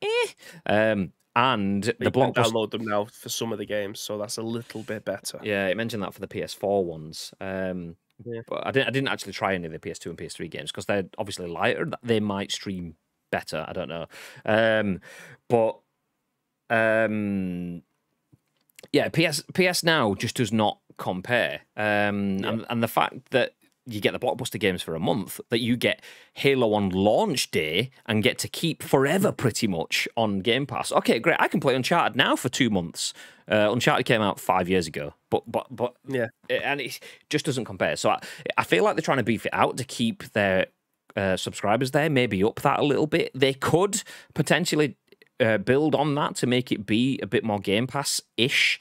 and the blockbuster, download them now for some of the games, so that's a little bit better. Yeah, it mentioned that for the PS4 ones. But I didn't actually try any of the PS2 and PS3 games because they're obviously lighter. They might stream better. I don't know. Yeah, PS Now just does not compare. And the fact that you get the blockbuster games for a month, that you get Halo on launch day and get to keep forever pretty much on Game Pass. Okay, great. I can play Uncharted now for 2 months. Uncharted came out 5 years ago, but yeah, and it just doesn't compare. So I feel like they're trying to beef it out to keep their subscribers there, maybe up that a little bit. They could potentially build on that to make it be a bit more Game Pass-ish.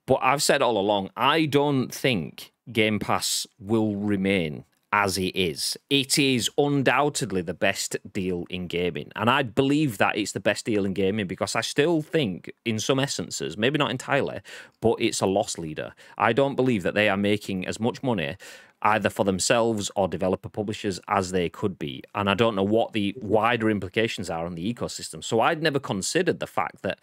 But I've said all along, I don't think Game Pass will remain as it is. It is undoubtedly the best deal in gaming. And I believe that it's the best deal in gaming because I still think, in some essences, maybe not entirely, but it's a loss leader. I don't believe that they are making as much money either for themselves or developer publishers as they could be. And I don't know what the wider implications are on the ecosystem. So I'd never considered the fact that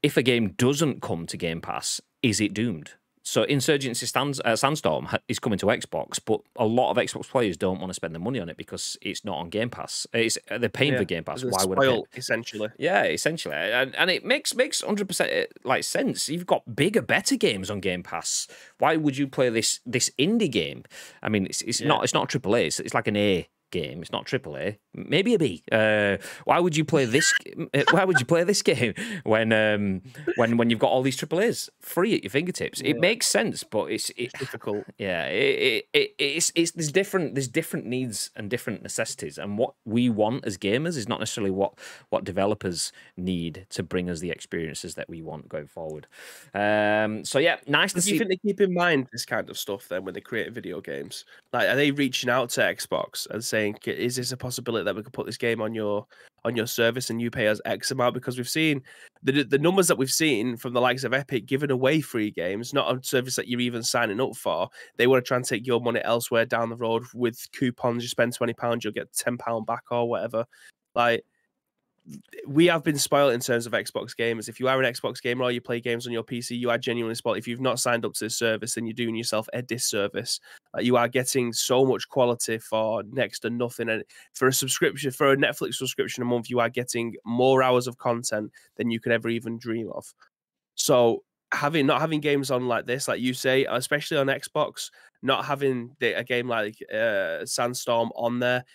if a game doesn't come to Game Pass, is it doomed? So Insurgency Sandstorm is coming to Xbox, but a lot of Xbox players don't want to spend the money on it because it's not on Game Pass. They're paying for Game Pass. Why would I pay? Essentially. Yeah, essentially. And it makes 100% like sense. You've got bigger, better games on Game Pass. Why would you play this indie game? I mean, it's not a AAA. It's like an A game. It's not AAA, maybe a B. Why would you play this? Why would you play this game when you've got all these AAAs free at your fingertips? It makes sense, but it's difficult. Yeah, it's there's different needs and different necessities, and what we want as gamers is not necessarily what developers need to bring us the experiences that we want going forward. So yeah, nice to see. Do you think they keep in mind this kind of stuff then when they create video games? Like, are they reaching out to Xbox and saying, is this a possibility that we could put this game on your service and you pay us X amount? Because we've seen the numbers that we've seen from the likes of Epic giving away free games, not a service that you're even signing up for. They want to try and take your money elsewhere down the road with coupons. You spend £20, you'll get £10 back or whatever. Like, we have been spoiled in terms of Xbox gamers. If you are an Xbox gamer or you play games on your PC, you are genuinely spoiled. If you've not signed up to this service, then you're doing yourself a disservice. You are getting so much quality for next to nothing. And for a subscription, for a Netflix subscription a month, you are getting more hours of content than you could ever even dream of. So not having games on like this, like you say, especially on Xbox, not having a game like Sandstorm on there,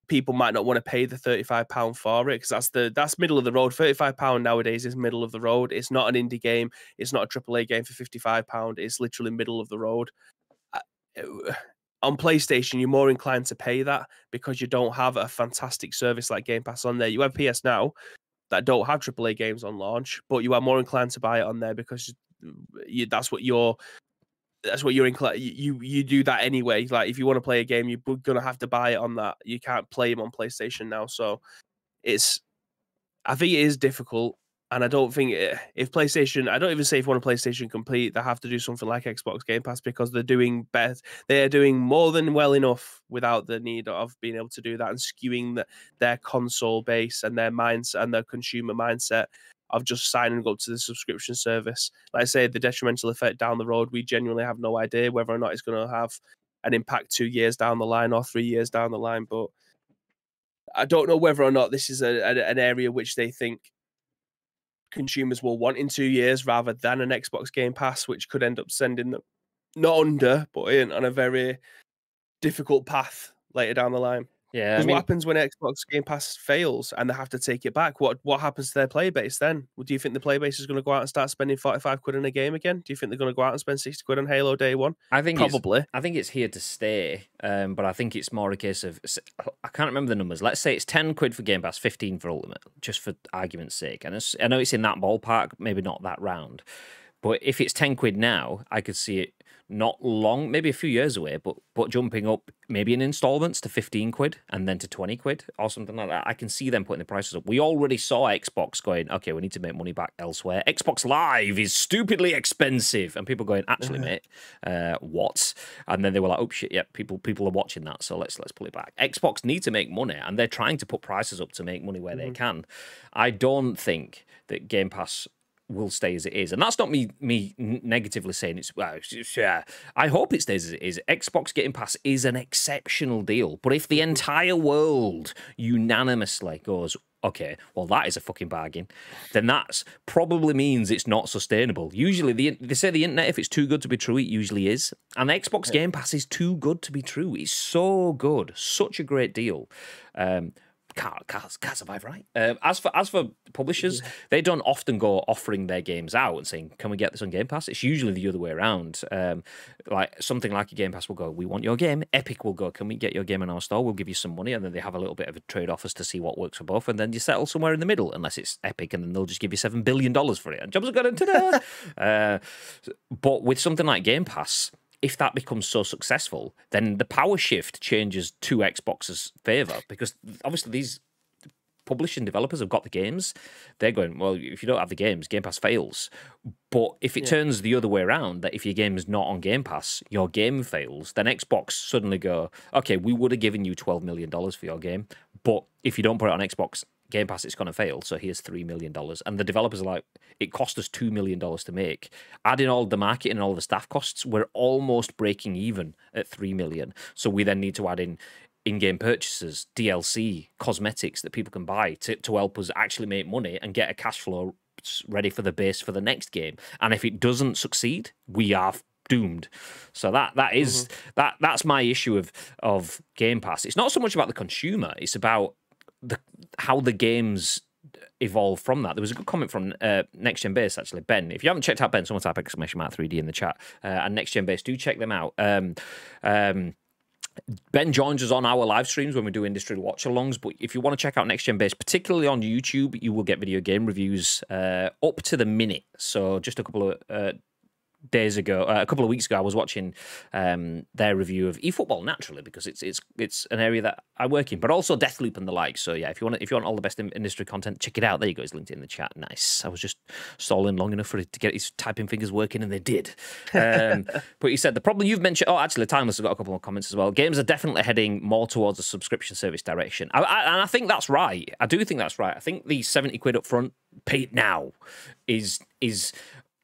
people might not want to pay the £35 for it because that's middle of the road. £35 nowadays is middle of the road. It's not an indie game. It's not a AAA game for £55. It's literally middle of the road. On PlayStation, you're more inclined to pay that because you don't have a fantastic service like Game Pass on there. You have PS Now that don't have AAA games on launch, but you are more inclined to buy it on there because that's what you're inclined. You do that anyway. Like, if you want to play a game, you're gonna have to buy it on that. You can't play them on PlayStation now, so I think it is difficult. And I don't think if PlayStation, I don't even say if you want a PlayStation Complete, they have to do something like Xbox Game Pass because they're doing better. They are doing more than well enough without the need of being able to do that and skewing their console base and their mindset and their consumer mindset of just signing up to the subscription service. Like I say, the detrimental effect down the road, we genuinely have no idea whether or not it's going to have an impact 2 years down the line or 3 years down the line. But I don't know whether or not this is an area which they think consumers will want in 2 years rather than an Xbox Game Pass, which could end up sending them not under, but in on a very difficult path later down the line. Yeah, Because what happens when Xbox Game Pass fails and they have to take it back? What happens to their player base then? Do you think the player base is going to go out and start spending 45 quid in a game again? Do you think they're going to go out and spend 60 quid on Halo day one? I think probably. I think it's here to stay, but I think it's more a case of, I can't remember the numbers. Let's say it's 10 quid for Game Pass, 15 for Ultimate, just for argument's sake. And I know it's in that ballpark, maybe not that round. But if it's 10 quid now, I could see it not long, maybe a few years away, but jumping up maybe in installments to 15 quid and then to 20 quid or something like that. I can see them putting the prices up. We already saw Xbox going, okay, we need to make money back elsewhere. Xbox Live is stupidly expensive. And people going, actually, mate, what? And then they were like, oh, shit, yeah, people are watching that, so let's pull it back. Xbox need to make money, and they're trying to put prices up to make money where they can. I don't think that Game Pass will stay as it is, and that's not me negatively saying it's well. Yeah, I hope it stays as it is. Xbox Game Pass is an exceptional deal, but if the entire world unanimously goes, okay, well that is a fucking bargain, then that's probably means it's not sustainable. Usually they say the internet, if it's too good to be true, it usually is, and Xbox Game Pass is too good to be true. It's so good, such a great deal. Can't survive, right? As for publishers, they don't often go offering their games out and saying, "Can we get this on Game Pass?" It's usually the other way around. Like something like a Game Pass will go, "We want your game." Epic will go, "Can we get your game in our store? We'll give you some money," and then they have a little bit of a trade off as to see what works for both, and then you settle somewhere in the middle, unless it's Epic, and then they'll just give you $7 billion for it, and jobs are good. But with something like Game Pass, if that becomes so successful, then the power shift changes to Xbox's favor, because obviously these publishing developers have got the games. They're going, well, if you don't have the games, Game Pass fails. But if it turns the other way around, that if your game is not on Game Pass, your game fails, then Xbox suddenly go, okay, we would have given you $12 million for your game, but if you don't put it on Xbox Game Pass, it's going to fail, so here's $3 million. And the developers are like, it cost us $2 million to make. Adding all the marketing and all the staff costs, we're almost breaking even at $3 million. So we then need to add in-game purchases, DLC, cosmetics that people can buy to help us actually make money and get a cash flow ready for the base for the next game. And if it doesn't succeed, we are doomed. So that's my issue of Game Pass. It's not so much about the consumer, it's about how the games evolve from that. There was a good comment from Next Gen Base, actually. Ben, if you haven't checked out Ben, someone type !3D in the chat. And Next Gen Base, do check them out. Ben joins us on our live streams when we do industry watch-alongs, but if you want to check out Next Gen Base, particularly on YouTube, you will get video game reviews up to the minute. So just a couple of days ago, a couple of weeks ago, I was watching their review of eFootball, naturally, because it's an area that I work in, but also Deathloop and the like. So yeah, if you want all the best industry content, check it out. There you go, it's linked in the chat. Nice. I was just stalling long enough for it to get his typing fingers working, and they did. But he said the problem you've mentioned. Oh, actually, Timeless has got a couple of comments as well. Games are definitely heading more towards a subscription service direction, and I think that's right. I do think that's right. I think the 70 quid up front, paid now, is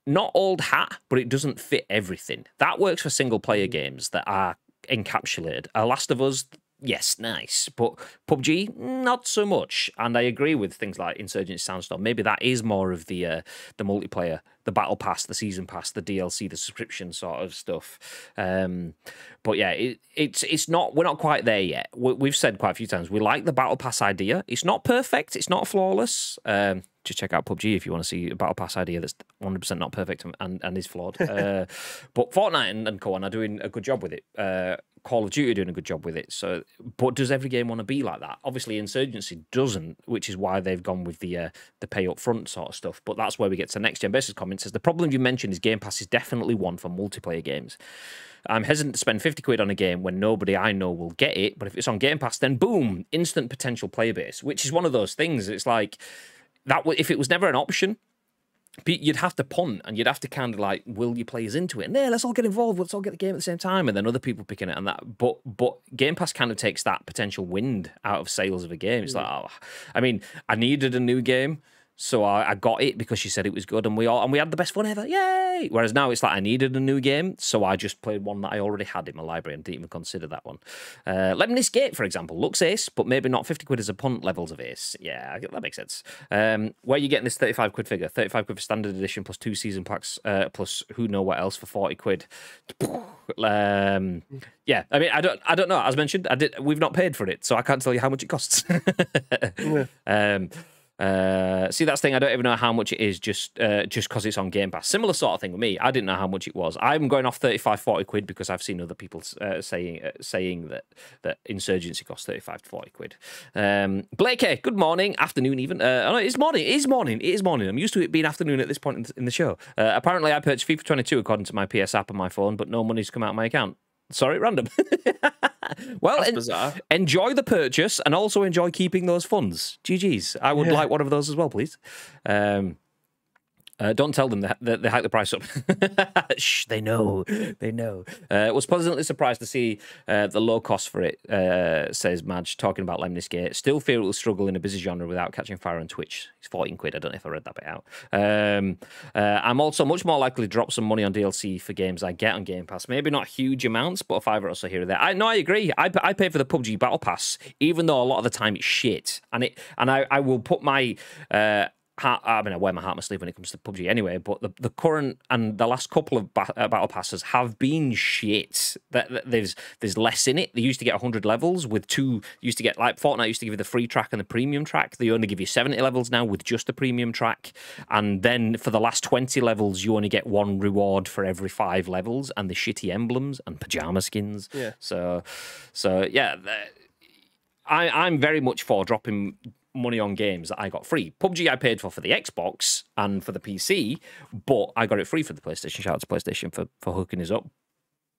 not old hat, but it doesn't fit everything. That works for single-player games that are encapsulated. Last of Us, yes, nice, but PUBG, not so much. And I agree with things like Insurgent Soundstorm. Maybe that is more of the multiplayer, the battle pass, the season pass, the DLC, the subscription sort of stuff. But yeah, it's not. We're not quite there yet. We've said quite a few times we like the battle pass idea. It's not perfect. It's not flawless. Just check out PUBG if you want to see a battle pass idea that's 100% not perfect and is flawed. But Fortnite and co on are doing a good job with it. Call of Duty are doing a good job with it. So, but does every game want to be like that? Obviously, Insurgency doesn't, which is why they've gone with the pay up front sort of stuff. But that's where we get to Next Gen Basis comments. Says the problem you mentioned is Game Pass is definitely one for multiplayer games. I'm hesitant to spend 50 quid on a game when nobody I know will get it. But if it's on Game Pass, then boom, instant potential player base, which is one of those things. It's like, if it was never an option, you'd have to punt and you'd have to kind of like will your players into it. And let's all get involved. Let's all get the game at the same time. And then other people picking it and that. But Game Pass kind of takes that potential wind out of sales of a game. It's like, oh, I mean, I needed a new game. So I got it because she said it was good, and we had the best fun ever. Yay! Whereas now it's like I needed a new game, so I just played one that I already had in my library and didn't even consider that one. Lemnis Gate, for example, looks ace, but maybe not 50 quid as a punt levels of ace. Yeah, that makes sense. Where are you getting this 35 quid figure? 35 quid for standard edition plus 2 season packs plus who know what else for 40 quid. Yeah, I mean, I don't know. As mentioned, we've not paid for it, so I can't tell you how much it costs. See, that's the thing. I don't even know how much it is just because it's on Game Pass. Similar sort of thing with me. I didn't know how much it was. I'm going off 35, 40 quid because I've seen other people saying that Insurgency costs 35 to 40 quid. Blake, good morning, afternoon even. Oh, no, it is morning. It is morning. It is morning. I'm used to it being afternoon at this point in the show. Apparently, I purchased FIFA 22 according to my PS app on my phone, but no money's come out of my account. Sorry, random. Well, enjoy the purchase and also enjoy keeping those funds. GG's. I would like one of those as well, please. Don't tell them that they hike the price up. Shh, they know. They know. Was pleasantly surprised to see the low cost for it, says Madge, talking about Lemnis Gate. Still fear it will struggle in a busy genre without catching fire on Twitch. It's 14 quid. I don't know if I read that bit out. I'm also much more likely to drop some money on DLC for games I get on Game Pass. Maybe not huge amounts, but a fiver or so here or there. I agree. I pay for the PUBG Battle Pass, even though a lot of the time it's shit. And I will put my... I mean, I wear my heart on my sleeve when it comes to PUBG anyway, but the current and the last couple of battle passes have been shit. There's less in it. They used to get 100 levels with two. Used to get, like, Fortnite used to give you the free track and the premium track. They only give you 70 levels now with just the premium track. And then for the last 20 levels, you only get one reward for every 5 levels and the shitty emblems and pajama skins. Yeah. So yeah, I'm very much for dropping money on games that I got free. PUBG I paid for the Xbox and for the PC, but I got it free for the PlayStation. Shout out to PlayStation for hooking us up.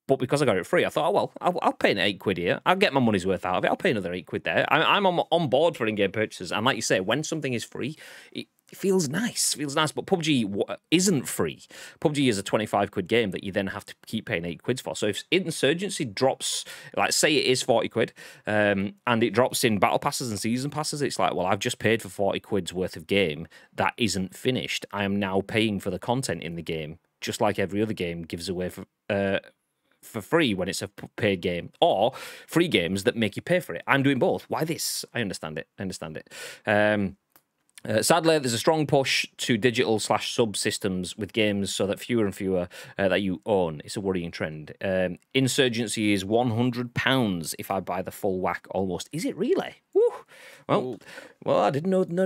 But because I got it free, I thought, oh, well, I'll pay an 8 quid here. I'll get my money's worth out of it. I'll pay another 8 quid there. I'm on board for in-game purchases. And like you say, when something is free, it feels nice. It feels nice. But PUBG isn't free. PUBG is a 25 quid game that you then have to keep paying 8 quids for. So if Insurgency drops, like say it is 40 quid, and it drops in battle passes and season passes, it's like, well, I've just paid for 40 quid's worth of game that isn't finished. I am now paying for the content in the game, just like every other game gives away for free when it's a paid game, or free games that make you pay for it. I'm doing both. Why this? I understand it. Sadly, there's a strong push to digital/sub systems with games so that fewer and fewer that you own. It's a worrying trend. Insurgency is £100 if I buy the full whack almost. Is it really? Woo. Well, I did not know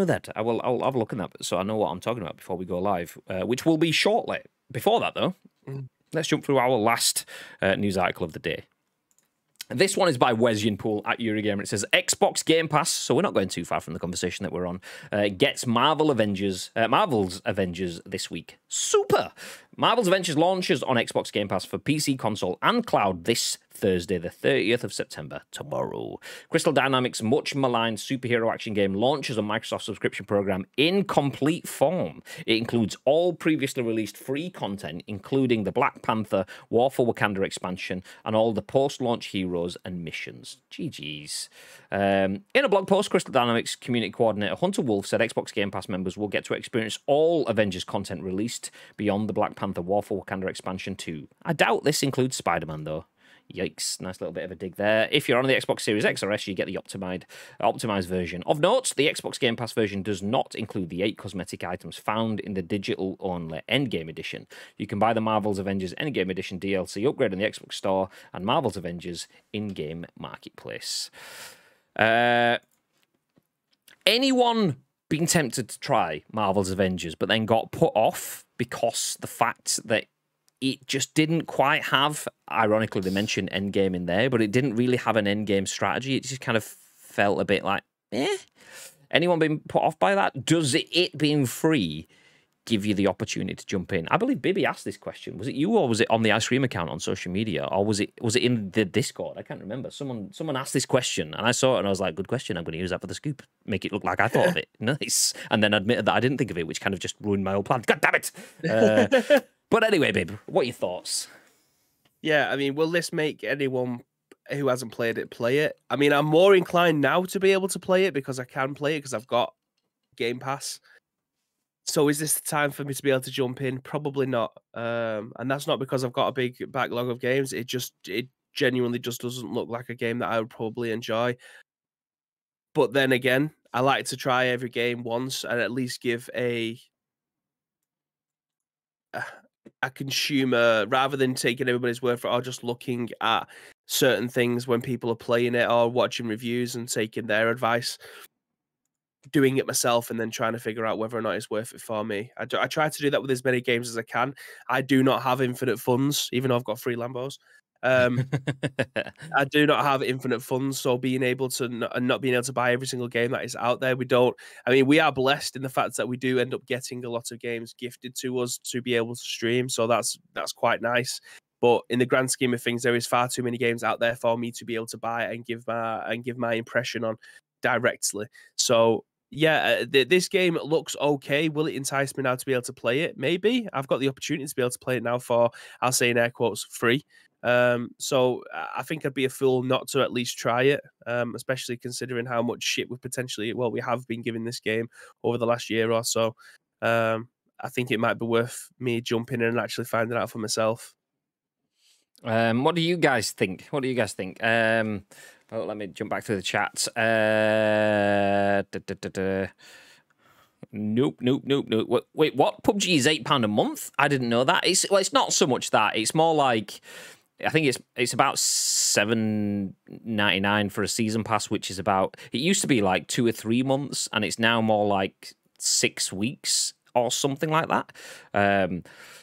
that. I'll have a look at that so I know what I'm talking about before we go live, which will be shortly. Before that, though, let's jump through our last news article of the day. This one is by Yin-Poole at Eurogamer. It says, Xbox Game Pass, so we're not going too far from the conversation that we're on, gets Marvel's Avengers this week. Super! Marvel's Avengers launches on Xbox Game Pass for PC, console, and cloud this Thursday, the 30th of September, tomorrow. Crystal Dynamics' much maligned superhero action game launches on Microsoft's subscription program in complete form. It includes all previously released free content, including the Black Panther War for Wakanda expansion and all the post-launch heroes and missions. GG's. In a blog post, Crystal Dynamics community coordinator Hunter Wolf said Xbox Game Pass members will get to experience all Avengers content released beyond the Black Panther War for Wakanda expansion 2. I doubt this includes Spider-Man, though. Yikes, nice little bit of a dig there. If you're on the Xbox Series X or S, you get the optimized version. Of note, the Xbox Game Pass version does not include the 8 cosmetic items found in the digital-only Endgame Edition. You can buy the Marvel's Avengers Endgame Edition DLC upgrade on the Xbox Store and Marvel's Avengers in-game marketplace. Anyone been tempted to try Marvel's Avengers but then got put off because the fact that it just didn't quite have, ironically, they mentioned Endgame in there, but it didn't really have an Endgame strategy. It just kind of felt a bit like, eh? Anyone been put off by that? Does it being free give you the opportunity to jump in. I believe Bibby asked this question. Was it you, or was it on the Ice Cream account on social media, or was it in the Discord? I can't remember. Someone asked this question, and I saw it, and I was like, "Good question. I'm going to use that for the scoop. Make it look like I thought of it. Nice." And then admitted that I didn't think of it, which kind of just ruined my whole plan. God damn it! But anyway, babe, what are your thoughts? Yeah, I mean, will this make anyone who hasn't played it play it? I mean, I'm more inclined now to be able to play it because I can play it because I've got Game Pass. So is this the time for me to be able to jump in? Probably not. And that's not because I've got a big backlog of games. It genuinely just doesn't look like a game that I would probably enjoy. But then again, I like to try every game once and at least give a consumer, rather than taking everybody's word for it or just looking at certain things when people are playing it or watching reviews and taking their advice, doing it myself and then trying to figure out whether or not it's worth it for me. I try to do that with as many games as I can. I do not have infinite funds, even though I've got 3 Lambos. I do not have infinite funds, so being able to not being able to buy every single game that is out there, we don't. I mean, we are blessed in the fact that we do end up getting a lot of games gifted to us to be able to stream, so that's quite nice. But in the grand scheme of things, there is far too many games out there for me to be able to buy and give my impression on directly. So yeah, this game looks okay. Will it entice me now to be able to play it? Maybe. I've got the opportunity to be able to play it now for, I'll say in air quotes, free. So I think I'd be a fool not to at least try it, especially considering how much shit we have been giving this game over the last year or so. I think it might be worth me jumping in and actually finding out for myself. What do you guys think? Oh, let me jump back to the chat. Nope. Wait, what? PUBG is £8 a month? I didn't know that. It's not so much that. It's more like, I think it's about $7.99 for a season pass, which is about. It used to be like 2 or 3 months, and it's now more like 6 weeks or something like that.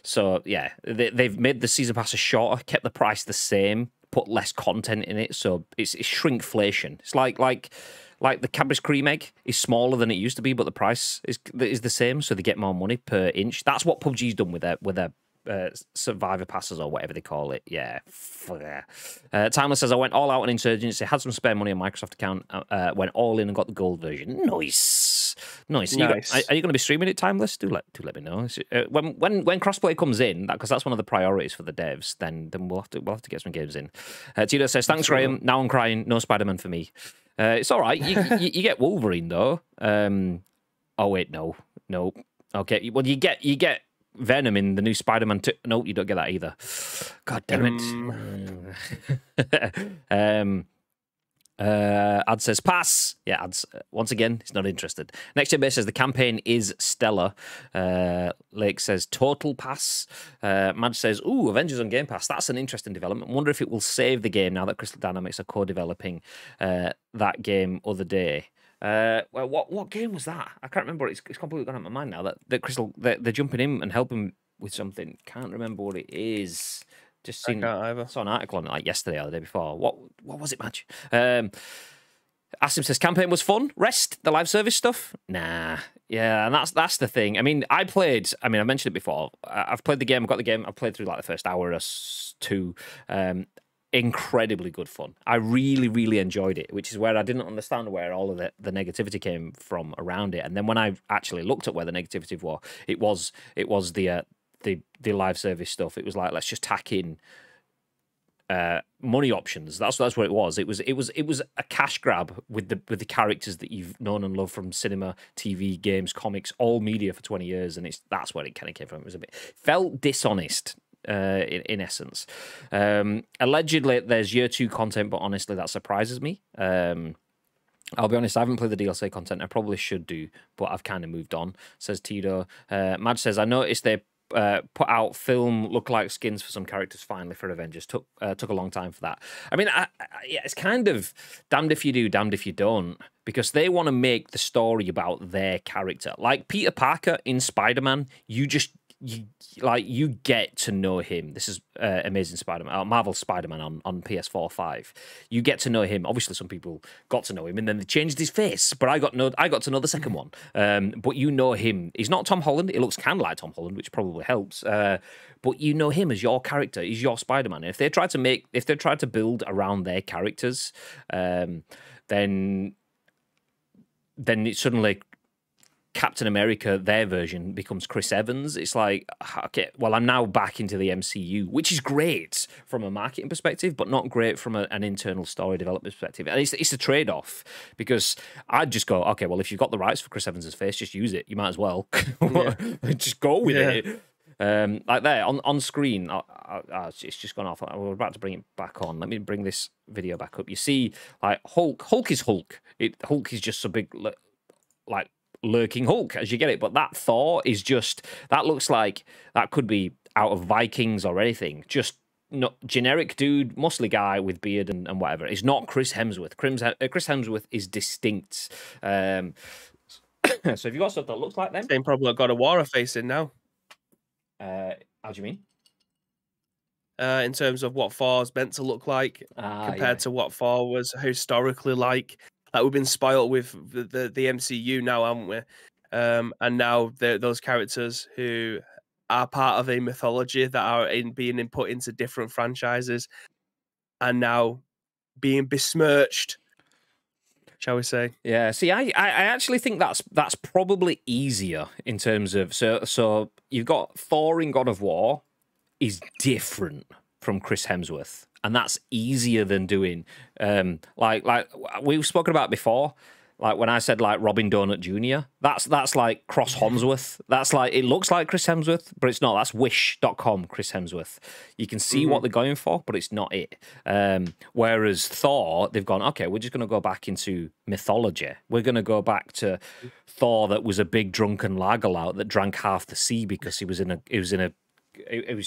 So yeah, they've made the season passes shorter, kept the price the same, put less content in it, so it's shrinkflation. It's like the Cadbury's cream egg is smaller than it used to be, but the price is the same, so they get more money per inch. That's what PUBG's done with their survivor passes or whatever they call it. Yeah. Timeless says, I went all out on Insurgency, had some spare money on Microsoft account, went all in and got the gold version. Nice. Are you going to be streaming it, Timeless? Do let me know. When crossplay comes in, because that's one of the priorities for the devs, then we'll have to get some games in. Tito says, thanks, Graham. Now I'm crying. No Spider-Man for me. It's all right. You get Wolverine though. Oh wait, no. Okay, well you get Venom in the new Spider-Man 2. No, you don't get that either. God damn it. Ad says pass. Yeah, Ads once again, he's not interested. Next Gen Base says the campaign is stellar. Lake says total pass. Madge says, ooh, Avengers on Game Pass. That's an interesting development. Wonder if it will save the game now that Crystal Dynamics are co-developing that game other day. Well, what game was that? I can't remember. It's completely gone out of my mind now that Crystal they're jumping in and helping with something. Can't remember what it is. Just seen, saw an article on it like yesterday or the day before. What was it, Madge? Asim says campaign was fun. Rest the live service stuff. Nah, yeah, and that's the thing. I mean, I mentioned it before. I've played the game. I've got the game. I've played through like the first hour or 2. Incredibly good fun. I really, really enjoyed it, which is where I didn't understand where all of the negativity came from around it. And then when I actually looked at where the negativity was, it was the live service stuff. It was like, let's just tack in money options. That's what it was. It was a cash grab with the characters that you've known and loved from cinema, TV, games, comics, all media for 20 years, and that's where it kind of came from. It was felt dishonest. In essence, allegedly there's year 2 content, but honestly that surprises me. I'll be honest, I haven't played the DLC content. I probably should do, but I've kind of moved on, says Tito. Madge says, I noticed they put out film lookalike skins for some characters finally for Avengers. Took a long time for that. I mean, yeah, it's kind of damned if you do, damned if you don't, because they want to make the story about their character. Like Peter Parker in Spider-Man, you get to know him. This is Amazing Spider-Man, Marvel Spider-Man on PS4 5. You get to know him. Obviously, some people got to know him, and then they changed his face. But I got to know the second one. But you know him. He's not Tom Holland. He looks kind of like Tom Holland, which probably helps. But you know him as your character. He's your Spider-Man. If they try to build around their characters, then it's suddenly Captain America, their version, becomes Chris Evans. It's like, okay, well, I'm now back into the MCU, which is great from a marketing perspective, but not great from an internal story development perspective. And it's a trade-off, because I'd just go, okay, well, if you've got the rights for Chris Evans' face, just use it. You might as well. Just go with it. Like there, on screen, it's just gone off. We're about to bring it back on. Let me bring this video back up. You see, like, Hulk is Hulk. Hulk is just so big, like, lurking Hulk as you get it, but that Thor is just, that looks like that could be out of Vikings or anything. Just not generic dude, muscly guy with beard and whatever. It's not Chris Hemsworth. Chris Hemsworth is distinct. So if you got stuff that looks like them, same problem God of War are facing now. How do you mean? In terms of what Thor's meant to look like compared to what Thor was historically like. Like, we've been spoiled with the MCU now, haven't we? And now those characters who are part of a mythology that are being put into different franchises and now being besmirched, shall we say? Yeah. See, I actually think that's probably easier in terms of so you've got Thor in God of War is different from Chris Hemsworth. And that's easier than doing, like we've spoken about before, like when I said like Robin Donut Jr., that's like Cross Hemsworth. That's like, it looks like Chris Hemsworth, but it's not. That's Wish.com Chris Hemsworth. You can see what they're going for, but it's not it. Whereas Thor, they've gone, okay, we're just going to go back into mythology. We're going to go back to Thor that was a big drunken lager lout that drank half the sea because he was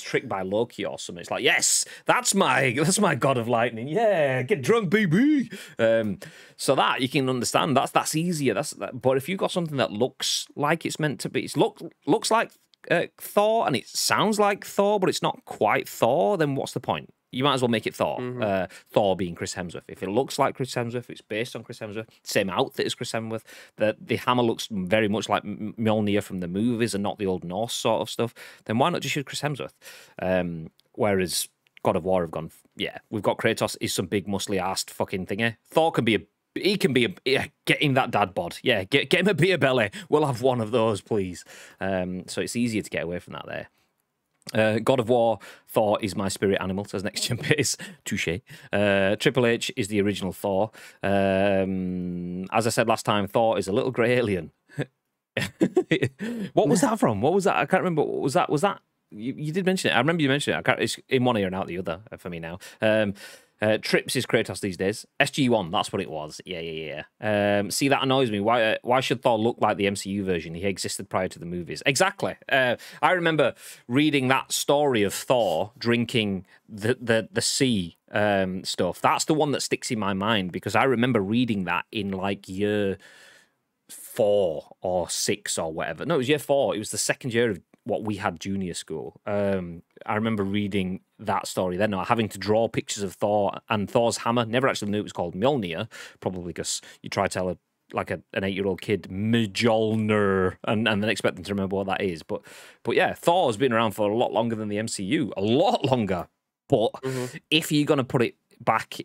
tricked by Loki or something. It's like, yes, that's my God of Lightning. Yeah, get drunk, baby. So that you can understand. That's easier. But if you've got something that looks like it's meant to be, looks like Thor and it sounds like Thor, but it's not quite Thor, then what's the point? You might as well make it Thor. Thor being Chris Hemsworth. If it looks like Chris Hemsworth, it's based on Chris Hemsworth. Same outfit as Chris Hemsworth. The hammer looks very much like Mjolnir from the movies and not the old Norse sort of stuff. Then why not just use Chris Hemsworth? Whereas God of War have gone, yeah, we've got Kratos is some big muscly assed fucking thingy. Thor can be get him that dad bod. Yeah, get him a beer belly. We'll have one of those, please. So it's easier to get away from that there. God of War, Thor is my spirit animal, says Next Gen Pace. Touche. Triple H is the original Thor. As I said last time, Thor is a little grey alien. What was that from? What was that? I can't remember. What was that? Was that? You did mention it. I remember you mentioned it. It's in one ear and out the other for me now. Trips is Kratos these days. SG-1, that's what it was. Yeah. See, that annoys me. Why should Thor look like the MCU version? He existed prior to the movies. Exactly. I remember reading that story of Thor drinking the sea stuff. That's the one that sticks in my mind because I remember reading that in like year 4 or 6 or whatever. No, it was year 4. It was the second year of what we had junior school. I remember reading that story then, having to draw pictures of Thor and Thor's hammer. Never actually knew it was called Mjolnir, probably because you try to tell an 8-year-old kid Mjolnir and then expect them to remember what that is. But yeah, Thor's been around for a lot longer than the MCU, a lot longer. But if you're going to put it back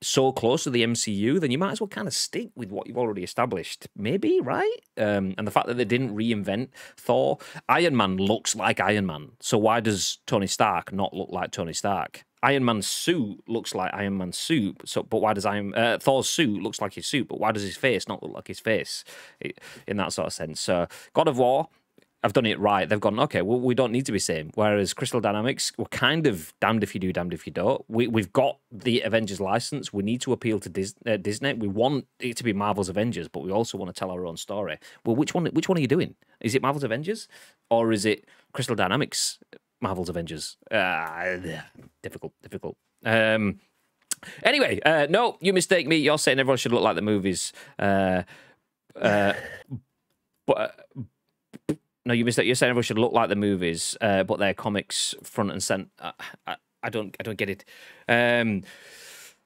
so close to the MCU, then you might as well kind of stick with what you've already established, maybe, right? And the fact that they didn't reinvent Thor. Iron Man looks like Iron Man, so why does Tony Stark not look like Tony Stark? Iron Man's suit looks like Iron Man's suit, but why does Thor's suit looks like his suit, but why does his face not look like his face? In that sort of sense. So God of War, I've done it right. They've gone, okay, well, we don't need to be same. Whereas Crystal Dynamics were kind of damned if you do, damned if you don't. We've got the Avengers license. We need to appeal to Disney. We want it to be Marvel's Avengers, but we also want to tell our own story. Well, which one are you doing? Is it Marvel's Avengers or is it Crystal Dynamics Marvel's Avengers? Difficult. Anyway, no, you mistake me. You're saying everyone should look like the movies. But No, you missed that. You're saying everyone should look like the movies, but their comics front and center. I don't get it.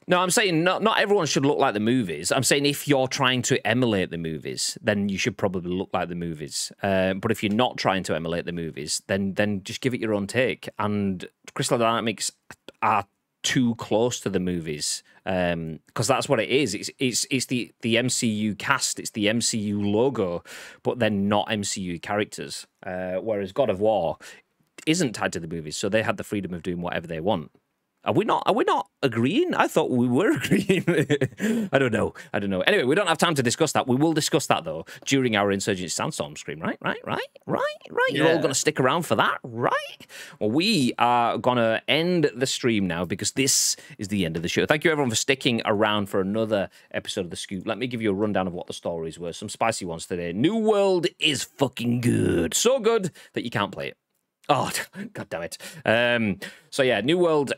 No, I'm saying not everyone should look like the movies. I'm saying if you're trying to emulate the movies, then you should probably look like the movies. But if you're not trying to emulate the movies, then just give it your own take. And Crystal Dynamics are too close to the movies, because that's what it is. It's the MCU cast, it's the MCU logo, but then not MCU characters. Whereas God of War isn't tied to the movies, so they had the freedom of doing whatever they want. Are we not agreeing? I thought we were agreeing. I don't know. Anyway, we don't have time to discuss that. We will discuss that, though, during our Insurgency Sandstorm stream, right? You're all going to stick around for that, right? Well, we are going to end the stream now because this is the end of the show. Thank you, everyone, for sticking around for another episode of The Scoop. Let me give you a rundown of what the stories were. Some spicy ones today. New World is fucking good. So good that you can't play it. Oh, God damn it. So, yeah, New World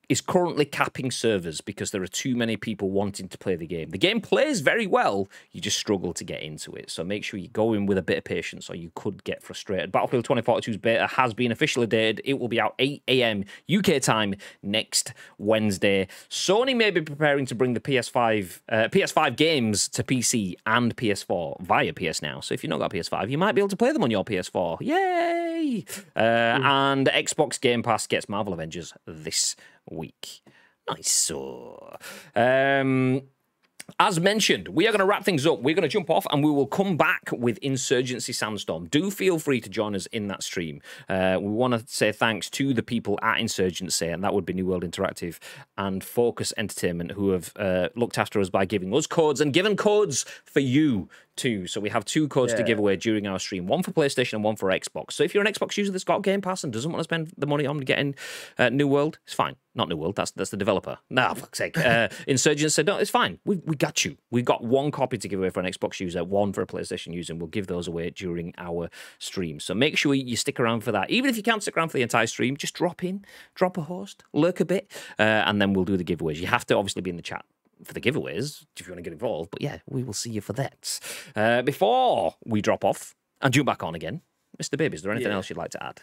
is currently capping servers because there are too many people wanting to play the game. The game plays very well, you just struggle to get into it. So make sure you go in with a bit of patience or you could get frustrated. Battlefield 2042's beta has been officially dated. It will be out 8 AM UK time next Wednesday. Sony may be preparing to bring the PS5 games to PC and PS4 via PS Now. So if you've not got a PS5, you might be able to play them on your PS4. Yay! And Xbox Game Pass gets Marvel Avengers this week. Nice. So, as mentioned, we are going to wrap things up. We're going to jump off and we will come back with Insurgency Sandstorm. Do feel free to join us in that stream. We want to say thanks to the people at Insurgency, and that would be New World Interactive and Focus Entertainment, who have looked after us by giving us codes and given codes for you too. So we have 2 codes to give away during our stream, one for PlayStation and one for Xbox. So if you're an Xbox user that's got Game Pass and doesn't want to spend the money on getting New World, it's fine. Not New World, that's the developer. Nah, fuck's sake. Insurgents said, no, it's fine. We got you. We've got 1 copy to give away for an Xbox user, 1 for a PlayStation user, and we'll give those away during our stream. So make sure you stick around for that. Even if you can't stick around for the entire stream, just drop in, drop a host, lurk a bit, and then we'll do the giveaways. You have to obviously be in the chat for the giveaways if you want to get involved, but yeah, we will see you for that. Before we drop off and jump back on again, Mr. Bibb, is there anything else you'd like to add?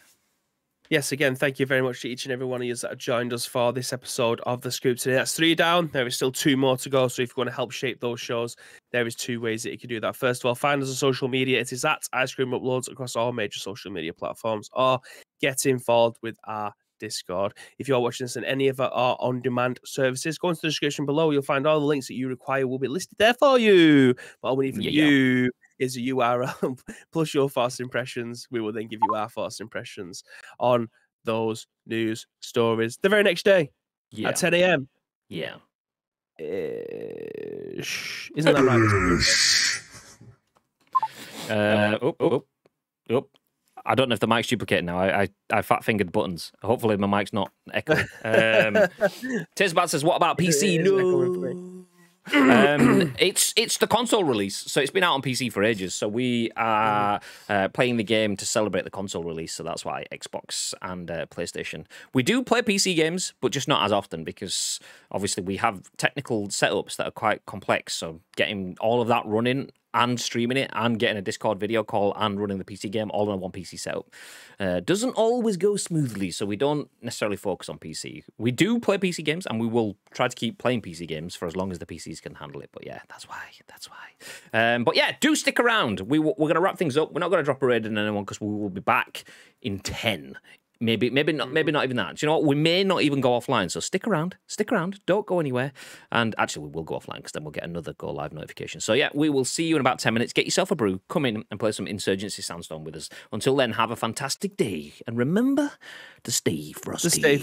Yes, again, thank you very much to each and every one of you that have joined us for this episode of The Scoop today. That's 3 down. There is still 2 more to go. So if you want to help shape those shows, there is 2 ways that you can do that. First of all, find us on social media. It is at Ice Cream Uploads across all major social media platforms, or get involved with our Discord. If you're watching this in any of our on-demand services, go into the description below. You'll find all the links that you require will be listed there for you. But all we need from you is a URL plus your first impressions. We will then give you our first impressions on those news stories the very next day at 10 AM. Yeah. Isn't that right? I don't know if the mic's duplicating now. I fat-fingered buttons. Hopefully my mic's not echoing. Tisbat says, what about PC? No. It's the console release, so it's been out on PC for ages. So we are playing the game to celebrate the console release. So that's why Xbox and PlayStation. We do play PC games, but just not as often because obviously we have technical setups that are quite complex. So getting all of that running and streaming it and getting a Discord video call and running the PC game all on one PC setup doesn't always go smoothly, so we don't necessarily focus on PC. We do play PC games, and we will try to keep playing PC games for as long as the PCs can handle it, but yeah, that's why. But yeah, do stick around. We're going to wrap things up. We're not going to drop a raid on anyone because we will be back in 10. Maybe not even that. Do you know what? We may not even go offline. So stick around. Don't go anywhere. And actually, we will go offline because then we'll get another go live notification. So yeah, we will see you in about 10 minutes. Get yourself a brew. Come in and play some Insurgency Sandstorm with us. Until then, have a fantastic day. And remember to stay frosty.